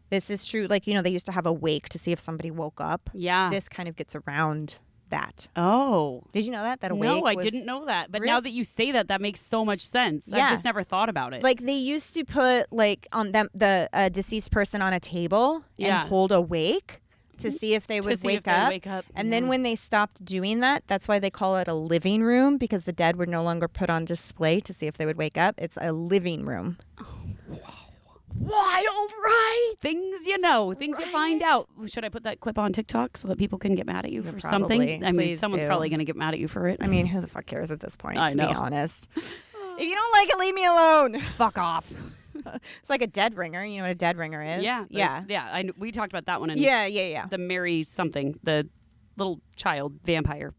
This is true. Like, they used to have a wake to see if somebody woke up. Yeah. This kind of gets around that. Oh. Did you know that? That a wake No, I didn't know that. But Really? now that you say that, that makes so much sense. Yeah. I've just never thought about it. Like, they used to put, like, on them the deceased person on a table and hold a wake to see if they would wake up. And then when they stopped doing that, that's why they call it a living room, because the dead were no longer put on display to see if they would wake up. It's a living room. Oh, wow. Wild, right? Things things you find out. Should I put that clip on TikTok so that people can get mad at you for something? I mean, someone's probably going to get mad at you for it. I mean, who the fuck cares at this point, I know. be honest. If you don't like it, leave me alone. Fuck off. It's like a dead ringer. You know what a dead ringer is? Yeah. We talked about that one. In The Mary something, the little child vampire.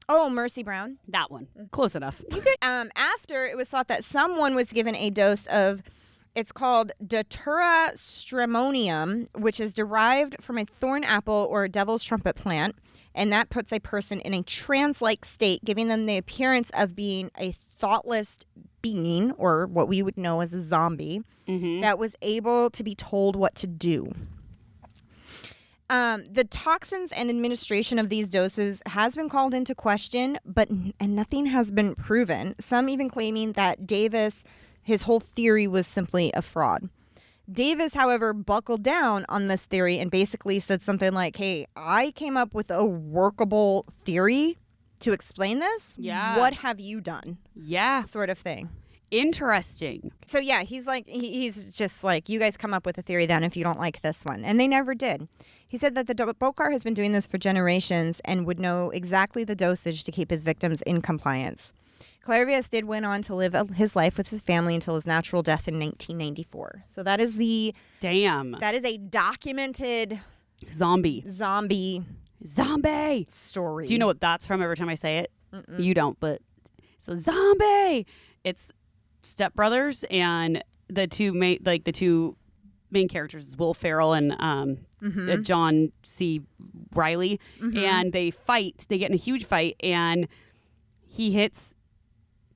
Oh, Mercy Brown. That one. Close enough. After it was thought that someone was given a dose of, it's called Datura stramonium, which is derived from a thorn apple or a devil's trumpet plant. And that puts a person in a trance-like state, giving them the appearance of being a thoughtless being, or what we would know as a zombie, that was able to be told what to do. The toxins and administration of these doses has been called into question, and nothing has been proven. Some even claiming that Davis, his whole theory was simply a fraud. Davis, however, buckled down on this theory and basically said something like, hey, I came up with a workable theory to explain this. Yeah. What have you done? Yeah. Sort of thing. Interesting. So, yeah, he's just like, you guys come up with a theory then if you don't like this one. And they never did. He said that the Bokar has been doing this for generations and would know exactly the dosage to keep his victims in compliance. Clairvius did went on to live his life with his family until his natural death in 1994. So that is that is a documented zombie story. Do you know what that's from every time I say it? Mm-mm. You don't, but it's a zombie. It's stepbrothers, and the two main characters is Will Ferrell and John C. Reilly, and they fight. They get in a huge fight, and he hits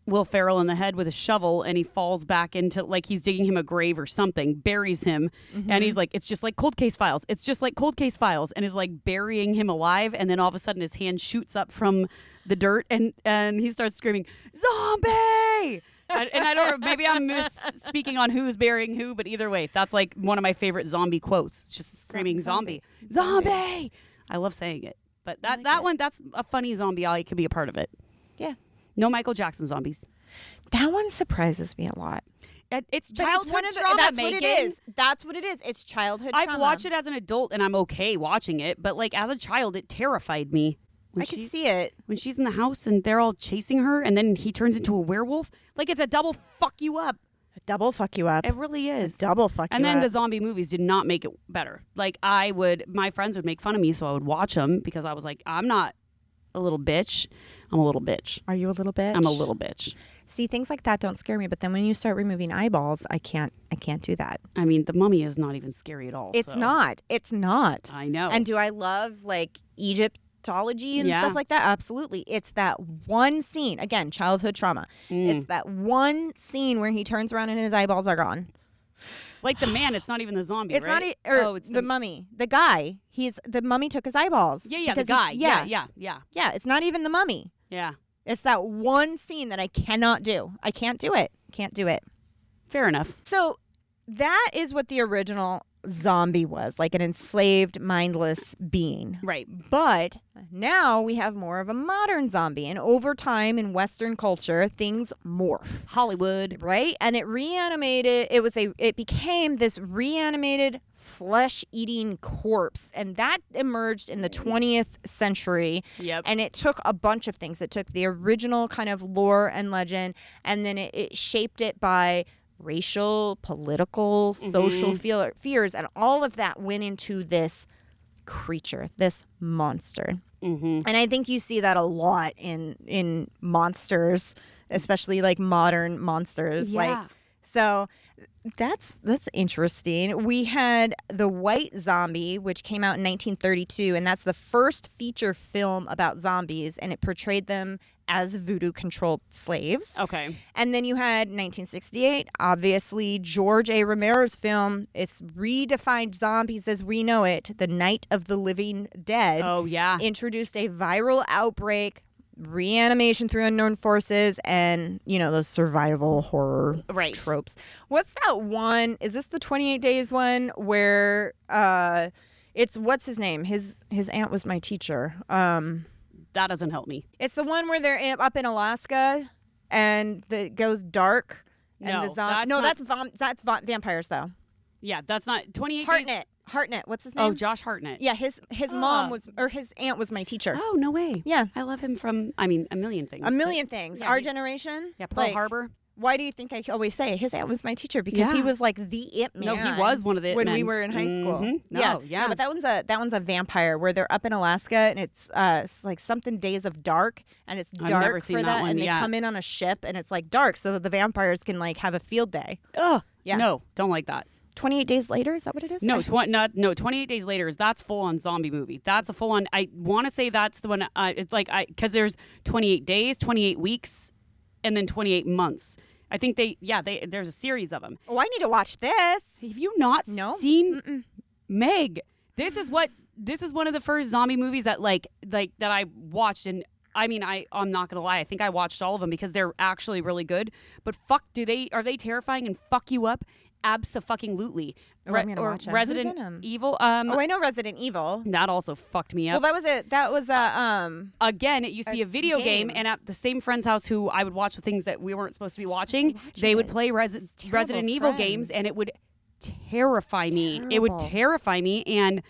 Will Ferrell in the head with a shovel, and he falls back into, like, he's digging him a grave or something, buries him, and he's like, it's just like Cold Case Files. It's just like Cold Case Files, and is like burying him alive, and then all of a sudden his hand shoots up from the dirt, and he starts screaming, zombie! And I don't know, maybe I'm misspeaking on who's burying who, but either way, that's like one of my favorite zombie quotes. It's just screaming zombie. Zombie! I love saying it. But that one, that's a funny zombie. I could be a part of it. Yeah. No Michael Jackson zombies. That one surprises me a lot. It's childhood trauma. That's what it is. That's what it is. It's childhood trauma. I've watched it as an adult, and I'm okay watching it. But, like, as a child, it terrified me. I could see it. When she's in the house and they're all chasing her, and then he turns into a werewolf. Like, it's a double fuck you up. A double fuck you up. It really is. A double fuck you up. And then the zombie movies did not make it better. Like, my friends would make fun of me, so I would watch them because I was like, I'm not a little bitch. I'm a little bitch. Are you a little bitch? I'm a little bitch. See, things like that don't scare me, but then when you start removing eyeballs, I can't do that. I mean, The Mummy is not even scary at all. It's not. It's not. I know. And do I love, like, Egyptology and stuff like that? Absolutely. It's that one scene. Again, childhood trauma. It's that one scene where he turns around and his eyeballs are gone. Like the man, it's not even the zombie, it's right? It's the mummy. The guy. The mummy took his eyeballs. Yeah, the guy. Yeah. Yeah, it's not even the mummy. Yeah. It's that one scene that I cannot do. I can't do it. Can't do it. Fair enough. So that is what the original zombie was, like an enslaved, mindless being. Right. But now we have more of a modern zombie. And over time in Western culture, things morph. Hollywood. Right? And it reanimated. It became this reanimated flesh-eating corpse. And that emerged in the 20th century. Yep. And it took a bunch of things. It took the original kind of lore and legend, and then it shaped it by racial, political, social fears, and all of that went into this creature, this monster. And I think you see that a lot in monsters, especially like modern monsters. So that's interesting. We had The White Zombie, which came out in 1932, and that's the first feature film about zombies, and it portrayed them as voodoo-controlled slaves. Okay. And then you had 1968, obviously, George A. Romero's film. It's redefined zombies as we know it. The Night of the Living Dead. Oh, yeah. Introduced a viral outbreak, reanimation through unknown forces, and, those survival horror tropes. What's that one? Is this the 28 Days one where it's, what's his name? His aunt was my teacher. That doesn't help me. It's the one where they're up in Alaska and it goes dark. And that's vampires though. Yeah, that's not 28 Hartnett. Hartnett. What's his name? Oh, Josh Hartnett. Yeah, his mom was, or his aunt was my teacher. Oh, no way. Yeah. I love him from, a million things. A million things. Yeah, Our generation. Yeah, Pearl Harbor. Why do you think I always say his aunt was my teacher? Because he was like the it man. No, he was one of the it when men. we were in high school. No, No, but that one's a vampire where they're up in Alaska and it's like something Days of Dark and it's dark I've never seen for that one, and they come in on a ship and it's like dark so the vampires can like have a field day. Oh, yeah. No, don't like that. 28 Days Later, is that what it is? No, 28 Days Later is that's full on zombie movie. That's a full on. I want to say that's the one. It's like because there's 28 days, 28 weeks, and then 28 months. I think there's a series of them. Oh, I need to watch this. Have you not seen Meg? This is one of the first zombie movies that that I watched, and I'm not gonna lie, I think I watched all of them because they're actually really good. But fuck, are they terrifying and fuck you up? Abso-fucking-lutely. I'm gonna watch them. Resident Evil. I know Resident Evil. That also fucked me up. Well, that was again, it used to be a video game, and at the same friend's house who I would watch the things that we weren't supposed to be watching, they would play Resident Evil games, and it would terrify me. It would terrify me, and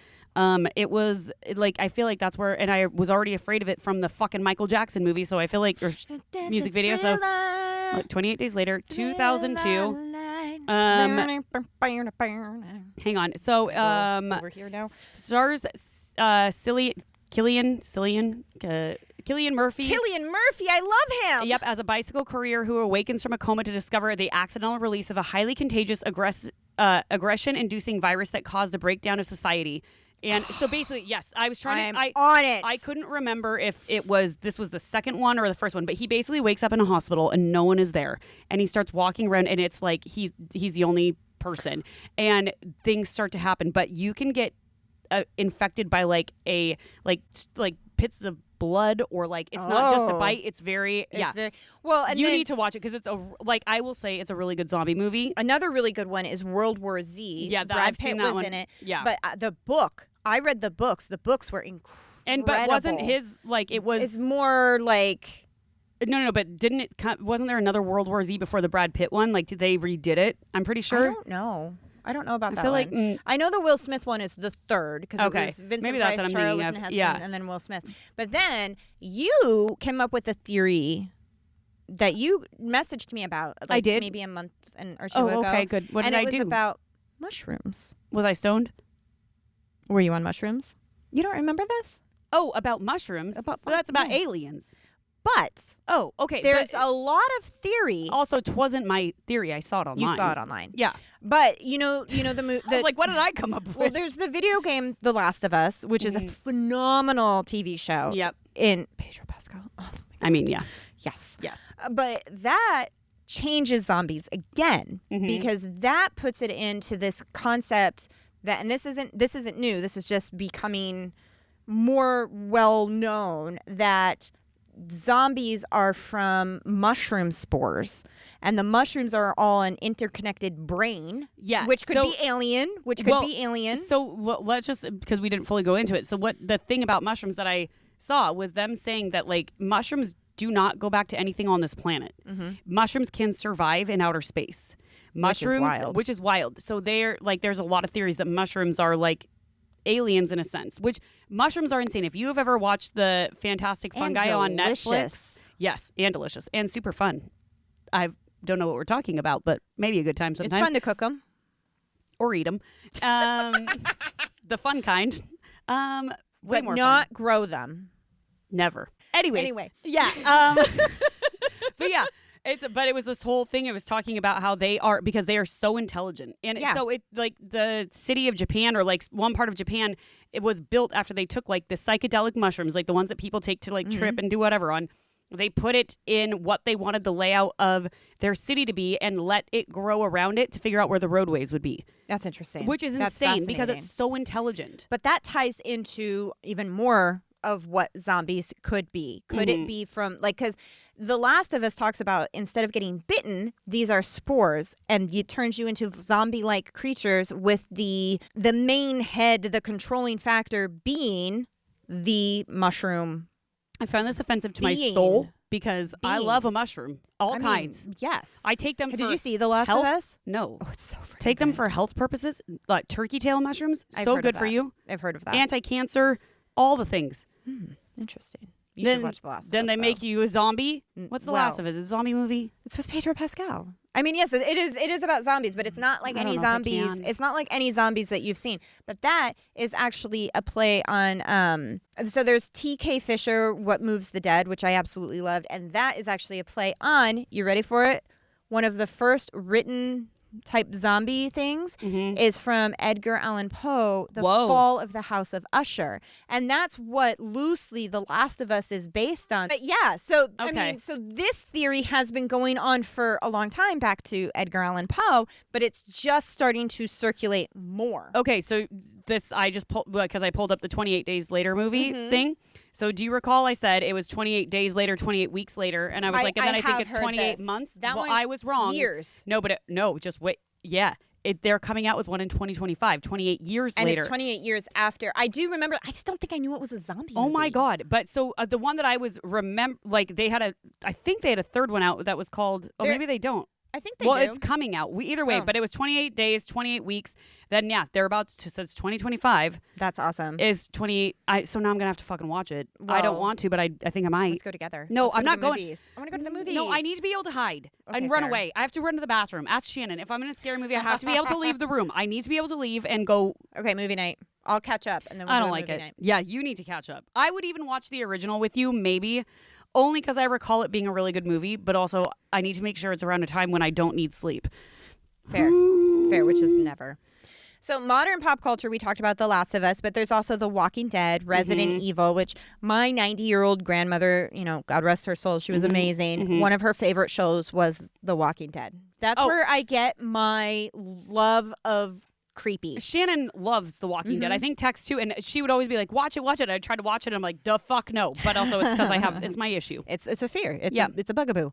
it was like I feel like that's where, and I was already afraid of it from the fucking Michael Jackson movie, so I feel like or music video. So 28 Days Later, 2002. Hang on. So over here now. Stars Cillian Murphy. Cillian Murphy, I love him. Yep, as a bicycle courier who awakens from a coma to discover the accidental release of a highly contagious aggression-inducing virus that caused the breakdown of society. And so basically, yes, I was trying to. On it. I couldn't remember if this was the second one or the first one, but he basically wakes up in a hospital and no one is there, and he starts walking around, and it's like he's the only person, and things start to happen. But you can get infected by like pits of blood, or like it's not just a bite. It's very well. And you need to watch it because it's I will say it's a really good zombie movie. Another really good one is World War Z. Yeah, Brad Pitt was one. in it. Yeah, but the book. I read the books. The books were incredible. But wasn't his it was? It's more like. No, but didn't it? Wasn't there another World War Z before the Brad Pitt one? Like they redid it. I'm pretty sure. I don't know about that feel one. I know the Will Smith one is the third because it was Vincent Maybe that's Price, what I'm Charles thinking of. Heston, and then Will Smith. But then you came up with a theory that you messaged me about. I did maybe a month or two ago. Okay, good. What did I do? And it was about mushrooms. Was I stoned? Were you on mushrooms? You don't remember this? Oh, about mushrooms. That's about aliens. But okay. There's a lot of theory. Also, it wasn't my theory. I saw it online. You saw it online. Yeah. But the movie. I was like, what did I come up with? Well, there's the video game The Last of Us, which is a phenomenal TV show. Yep. In Pedro Pascal. Oh, yeah. Yes. Yes. But that changes zombies again because that puts it into this concept that, and this isn't new. This is just becoming more well known that zombies are from mushroom spores, and the mushrooms are all an interconnected brain. Yes, which could be alien. So let's just, because we didn't fully go into it. So what the thing about mushrooms that I saw was them saying that like mushrooms do not go back to anything on this planet. Mushrooms can survive in outer space. Mushrooms, which is wild. So they're like, there's a lot of theories that mushrooms are like aliens in a sense, which mushrooms are insane. If you have ever watched the Fantastic Fungi on Netflix, yes, and delicious and super fun. don't know what we're talking about, but maybe a good time sometimes. It's fun to cook them. Or eat them. The fun kind. Way but more not fun. grow them. Never. Anyway. Yeah. But yeah. But it was this whole thing. It was talking about how because they are so intelligent. And so like the city of Japan, or like one part of Japan, it was built after they took like the psychedelic mushrooms, like the ones that people take to like trip and do whatever on. They put it in what they wanted the layout of their city to be and let it grow around it to figure out where the roadways would be. That's interesting. Which is insane because it's so intelligent. But that ties into even more of what zombies could be. Could it be from, like, because The Last of Us talks about instead of getting bitten, these are spores, and it turns you into zombie-like creatures with the main head, the controlling factor being the mushroom. I found this offensive to my soul because I love a mushroom, kinds. Yes. I take them for Did you see The Last health? of Us? No. Oh, it's so freaking Take them good. for health purposes, like turkey tail mushrooms. I've So heard good of for that. you. I've heard of that. Anti-cancer, all the things. Interesting. You should watch The Last of Us. Then they make you a zombie. What's The Last of Us? Is it a zombie movie? It's with Pedro Pascal. I mean, yes, it is about zombies, but it's not like any zombies. It's not like any zombies that you've seen. But that is actually a play on so there's T.K. Fisher, What Moves the Dead, which I absolutely loved, and that is actually a play on, you ready for it? One of the first written type zombie things is from Edgar Allan Poe, The Fall of the House of Usher. And that's what loosely The Last of Us is based on. But yeah, so I mean, so this theory has been going on for a long time back to Edgar Allan Poe, but it's just starting to circulate more. Okay, so this I just pulled because I pulled up the 28 Days Later movie thing. So do you recall I said it was 28 days later, 28 weeks later, and I was like, and then I think it's 28 months. That well, one, I was wrong. Years. No, but just wait. Yeah. They're coming out with one in 2025, 28 years later. And it's 28 years after. I do remember. I just don't think I knew it was a zombie movie. Oh, my God. But so the one that I was like I think they had a third one out that was called, maybe they don't. I think they do. Well, it's coming out. Either way, but it was 28 days, 28 weeks. Then, yeah, they're about to, so it's 2025. That's awesome. Is 28. So now I'm going to have to fucking watch it. Well, I don't want to, but I think I might. Let's go together. No, I'm not going. Movies. I want to go to the movies. No, I need to be able to hide and run away. I have to run to the bathroom. Ask Shannon. If I'm in a scary movie, I have to be able to leave the room. I need to be able to leave and go. Okay, movie night. I'll catch up. And then we'll I don't like it. Night. Yeah, you need to catch up. I would even watch the original with you, maybe. Only because I recall it being a really good movie, but also I need to make sure it's around a time when I don't need sleep. Fair, which is never. So modern pop culture, we talked about The Last of Us, but there's also The Walking Dead, Resident Evil, which my 90-year-old grandmother, God rest her soul, she was amazing. One of her favorite shows was The Walking Dead. That's where I get my love of creepy. Shannon loves The Walking Dead. I think Tex too, and she would always be like, "Watch it." I tried to watch it, and I'm like, "The fuck no!" But also, it's because it's my issue. It's a fear. It's a bugaboo.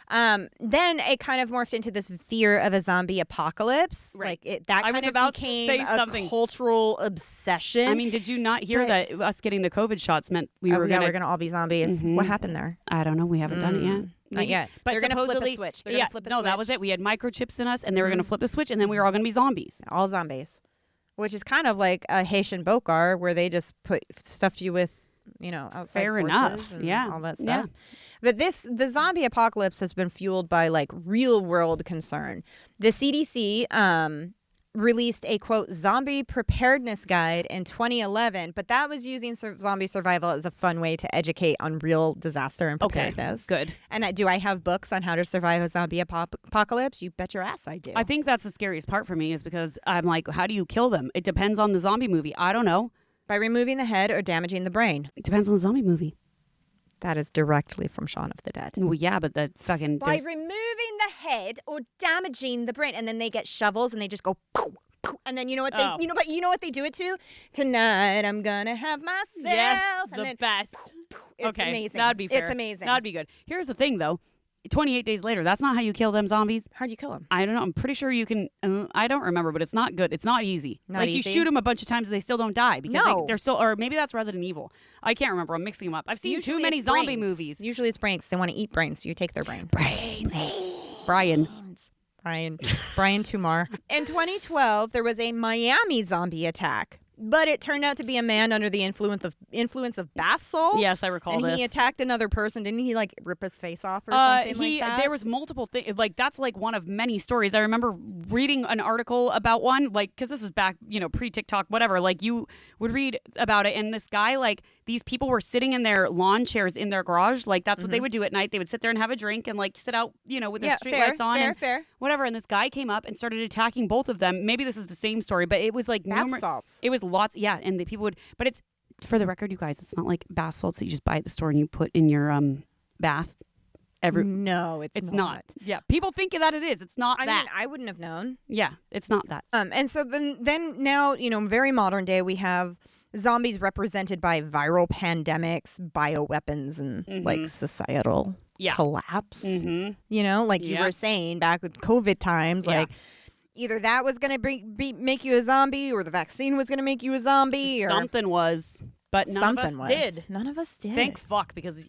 Then it kind of morphed into this fear of a zombie apocalypse. Right. Became a cultural obsession. I mean, did you not hear that us getting the COVID shots meant we were going to all be zombies? What happened there? I don't know. We haven't done it yet. Not yet. But they're going to flip a switch. That was it. We had microchips in us, and they were going to flip a switch, and then we were all going to be zombies. All zombies. Which is kind of like a Haitian Bokar, where they just stuff you with, outside Fair forces enough. and Yeah. all that stuff. Yeah. But the zombie apocalypse has been fueled by like real world concern. The CDC released a quote zombie preparedness guide in 2011, but that was using zombie survival as a fun way to educate on real disaster and preparedness. Okay, good. And do I have books on how to survive a zombie apocalypse? You bet your ass I do. I think that's the scariest part for me is because I'm like, how do you kill them? It depends on the zombie movie. I don't know. By removing the head or damaging the brain. It depends on the zombie movie. That is directly from Shaun of the Dead. Well, yeah, but the fucking... By removing the head or damaging the brain. And then they get shovels and they just go... poof, poof, and then you know what they... But you know what they do it to? Tonight I'm gonna have myself. Yes, and the then, best. Poof, poof. It's amazing. That'd be fair. It's amazing. That'd be good. Here's the thing, though. 28 days later, that's not how you kill them zombies. How'd you kill them? I don't know. I'm pretty sure you can. I don't remember, but it's not good. It's not easy. Not easy. You shoot them a bunch of times and they still don't die because No. they're still. Or maybe that's Resident Evil. I can't remember. I'm mixing them up. I've seen too many zombie movies. Usually it's brains. They want to eat brains, so you take their brain. Brains. Brian Tumar. In 2012, there was a Miami zombie attack. but it turned out to be a man under the influence of bath salts. Yes, I recall and this. And he attacked another person. Didn't he like rip his face off or something like that? There was multiple things. Like that's like one of many stories. I remember reading an article about one, like, because this is back, pre-TikTok, whatever. Like you would read about it, and this guy, like, these people were sitting in their lawn chairs in their garage. Like that's what they would do at night. They would sit there and have a drink and like sit out, with their street lights on. Fair. Whatever. And this guy came up and started attacking both of them. Maybe this is the same story, but it was like bath salts. It was lots. Yeah, and the people would. But it's, for the record, you guys, it's not like bath salts that you just buy at the store and you put in your bath. No, it's not. Yeah, people think that it is. It's not that. I mean, I wouldn't have known. Yeah, it's not that. And so then now, very modern day, we have zombies represented by viral pandemics, bioweapons, and like societal collapse. Like you were saying back with COVID times, like either that was going to make you a zombie, or the vaccine was going to make you a zombie, or something was. But none of us did. None of us did. Thank fuck, because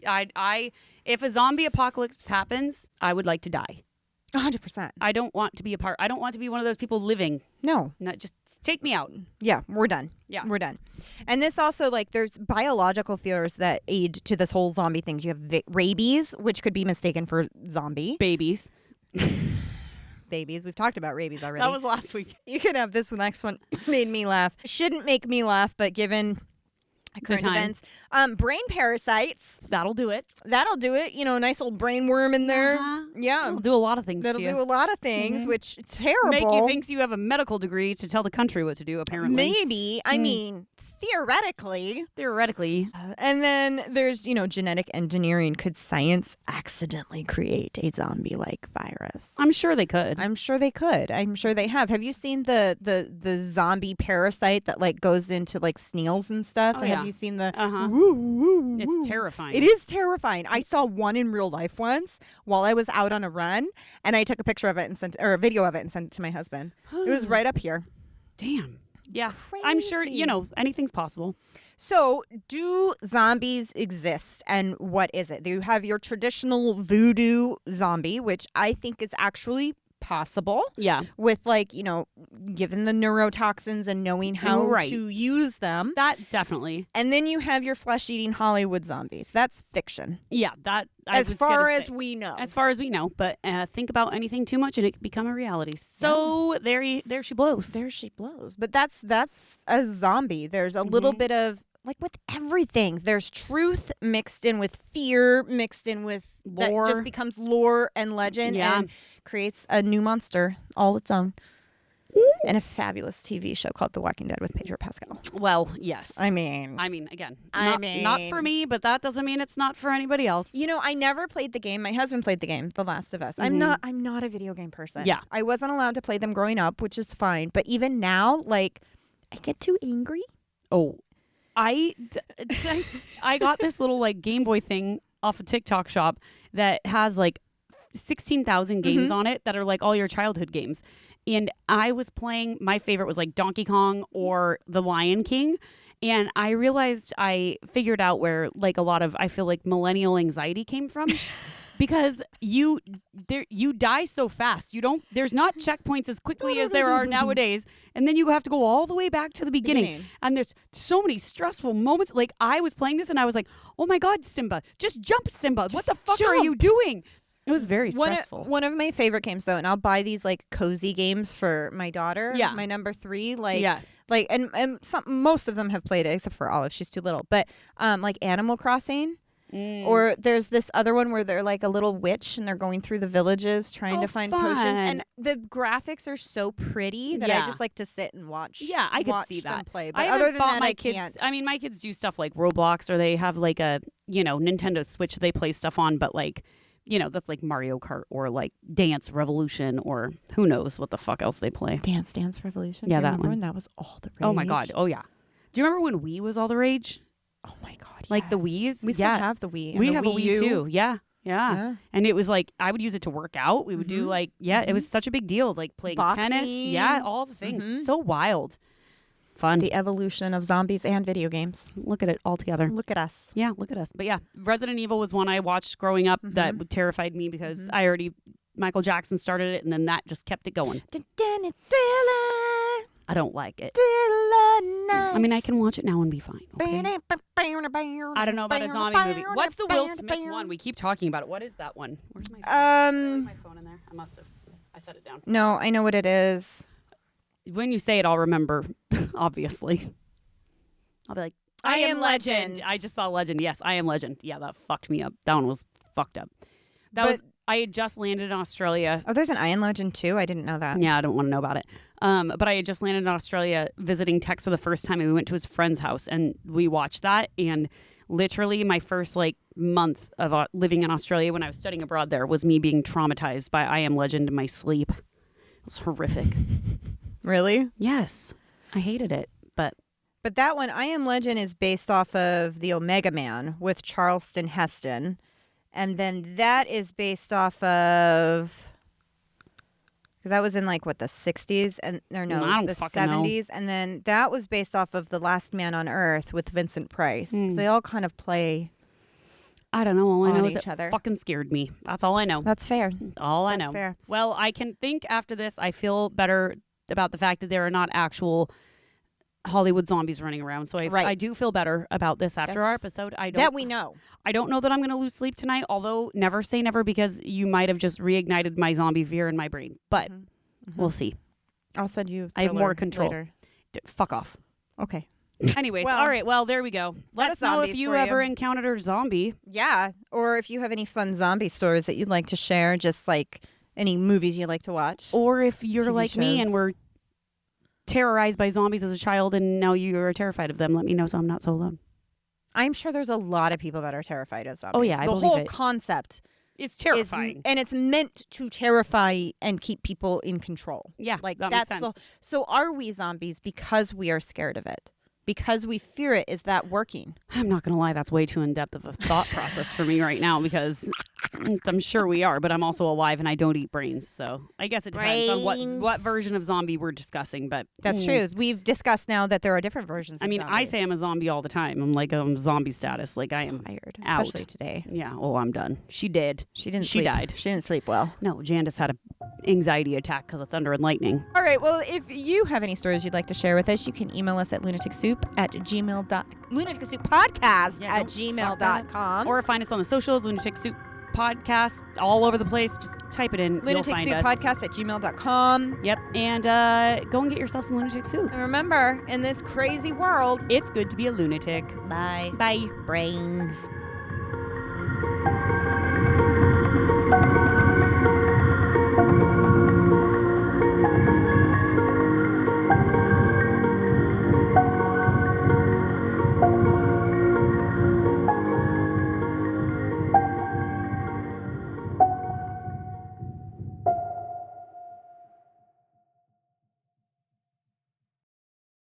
if a zombie apocalypse happens, I would like to die. 100%. I don't want to be a part. I don't want to be one of those people living. No. Just take me out. Yeah, we're done. Yeah. We're done. And this also, like, there's biological fears that aid to this whole zombie thing. You have rabies, which could be mistaken for zombie. Babies. Babies. We've talked about rabies already. That was last week. You can have this next one. Made me laugh. Shouldn't make me laugh, but given current events. Brain parasites. That'll do it. A nice old brain worm in there. Yeah. That'll do a lot of things. That'll do a lot of things, which is terrible. Make you think you have a medical degree to tell the country what to do, apparently. Maybe. I mean, theoretically. And then there's, genetic engineering. Could science accidentally create a zombie-like virus? I'm sure they could. I'm sure they could. I'm sure they have. Have you seen the zombie parasite that like goes into like snails and stuff? Oh, yeah. Have you seen the woo, woo, woo. It's terrifying. It is terrifying. I saw one in real life once while I was out on a run, and I took a picture of it and a video of it and sent it to my husband. It was right up here. Damn. Yeah. Crazy. I'm sure, anything's possible. So, do zombies exist, and what is it? You have your traditional voodoo zombie, which I think is actually possible. Yeah. With given the neurotoxins and knowing how to use them. That definitely. And then you have your flesh-eating Hollywood zombies. That's fiction. Yeah, that as far as we know. As far as we know, but think about anything too much and it can become a reality. So there she blows. There she blows. But that's a zombie. There's a little bit of, like with everything, there's truth mixed in with fear, mixed in with lore. That just becomes lore and legend and creates a new monster all its own. And a fabulous TV show called The Walking Dead with Pedro Pascal. Well, yes. I mean, again, not for me, but that doesn't mean it's not for anybody else. I never played the game. My husband played the game, The Last of Us. I'm not a video game person. Yeah. I wasn't allowed to play them growing up, which is fine. But even now, like, I get too angry. Oh, I got this little like Game Boy thing off a TikTok shop that has like 16,000 games on it that are like all your childhood games. And I was playing, my favorite was like Donkey Kong or The Lion King. And I realized I figured out where like a lot of, I feel like millennial anxiety came from. Because you die so fast. There's not checkpoints as quickly as there are nowadays. And then you have to go all the way back to the beginning. And there's so many stressful moments. Like I was playing this and I was like, oh my God, Simba, just jump, Simba. What the fuck are you doing? It was very stressful. One of my favorite games though, and I'll buy these like cozy games for my daughter. Yeah. My number 3. And most of them have played it except for Olive. She's too little. But like Animal Crossing. Or there's this other one where they're like a little witch and they're going through the villages trying to find potions. And the graphics are so pretty that I just like to sit and watch. Yeah, I could see that. Them play. But other than that, I can't. I mean, my kids do stuff like Roblox, or they have like a, Nintendo Switch they play stuff on, but like, that's like Mario Kart or like Dance Revolution or who knows what the fuck else they play. Dance Revolution? Yeah, that one. When that was all the rage? Oh my God. Oh yeah. Do you remember when Wii was all the rage? Oh my God. Like the Wii's? We still have the Wii. We have a Wii too. Yeah. And it was like, I would use it to work out. We would do like, it was such a big deal. Like playing tennis. Yeah. All the things. So wild. Fun. The evolution of zombies and video games. Look at it all together. Look at us. Yeah. Look at us. But yeah, Resident Evil was one I watched growing up that terrified me because Michael Jackson started it and then that just kept it going. I don't like it. nice. I mean, I can watch it now and be fine. Okay? I don't know about a zombie movie. What's the Will Smith one? We keep talking about it. What is that one? Where's my phone? My phone in there? I set it down. No, I know what it is. When you say it, I'll remember, obviously. I'll be like, I Am Legend. I just saw Legend. Yes, I Am Legend. Yeah, that fucked me up. That one was fucked up. I had just landed in Australia. Oh, there's an I Am Legend too? I didn't know that. Yeah, I don't want to know about it. But I had just landed in Australia visiting Tex for the first time, and we went to his friend's house, and we watched that, and literally my first month of living in Australia when I was studying abroad there was me being traumatized by I Am Legend in my sleep. It was horrific. Really? Yes. I hated it, but that one, I Am Legend, is based off of the Omega Man with Charleston Heston. And then that is based off of, because that was in the 60s the 70s. And then that was based off of The Last Man on Earth with Vincent Price. They all kind of play. I don't know. All I know is each other. Fucking scared me. That's all I know. That's fair. All I know. That's fair. Well, I can think after this, I feel better about the fact that there are not actual Hollywood zombies running around. So I do feel better about this after our episode. That we know. I don't know that I'm going to lose sleep tonight, although never say never, because you might have just reignited my zombie fear in my brain. But we'll see. I'll send you. I have more control. Fuck off. Okay. Anyways, all right. Well, there we go. Let us know if you ever encountered a zombie. Yeah. Or if you have any fun zombie stories that you'd like to share, just any movies you'd like to watch. Or if you're like me and were terrorized by zombies as a child and now you are terrified of them, let me know so I'm not so alone. I'm sure there's a lot of people that are terrified of zombies. Oh yeah, the whole concept is terrifying, and it's meant to terrify and keep people in control. Yeah, that makes sense. So are we zombies because we are scared of it? Because we fear it? Is that working? I'm not going to lie. That's way too in-depth of a thought process for me right now, because I'm sure we are, but I'm also alive and I don't eat brains. So I guess it depends on what version of zombie we're discussing. But that's true. We've discussed now that there are different versions of zombies. I say I'm a zombie all the time. I'm zombie status. I am tired, out. Especially today. Yeah. Oh, I'm done. She did. She didn't. She died. She didn't sleep well. No, Jandis had an anxiety attack because of thunder and lightning. All right. Well, if you have any stories you'd like to share with us, you can email us at lunaticsouppodcast@gmail.com. Or find us on the socials, Lunatic Soup Podcast, all over the place. Just type it in. Lunatic Soup Podcast @gmail.com. Yep. And go and get yourself some lunatic soup. And remember, in this crazy world, it's good to be a lunatic. Bye. Bye. Brains.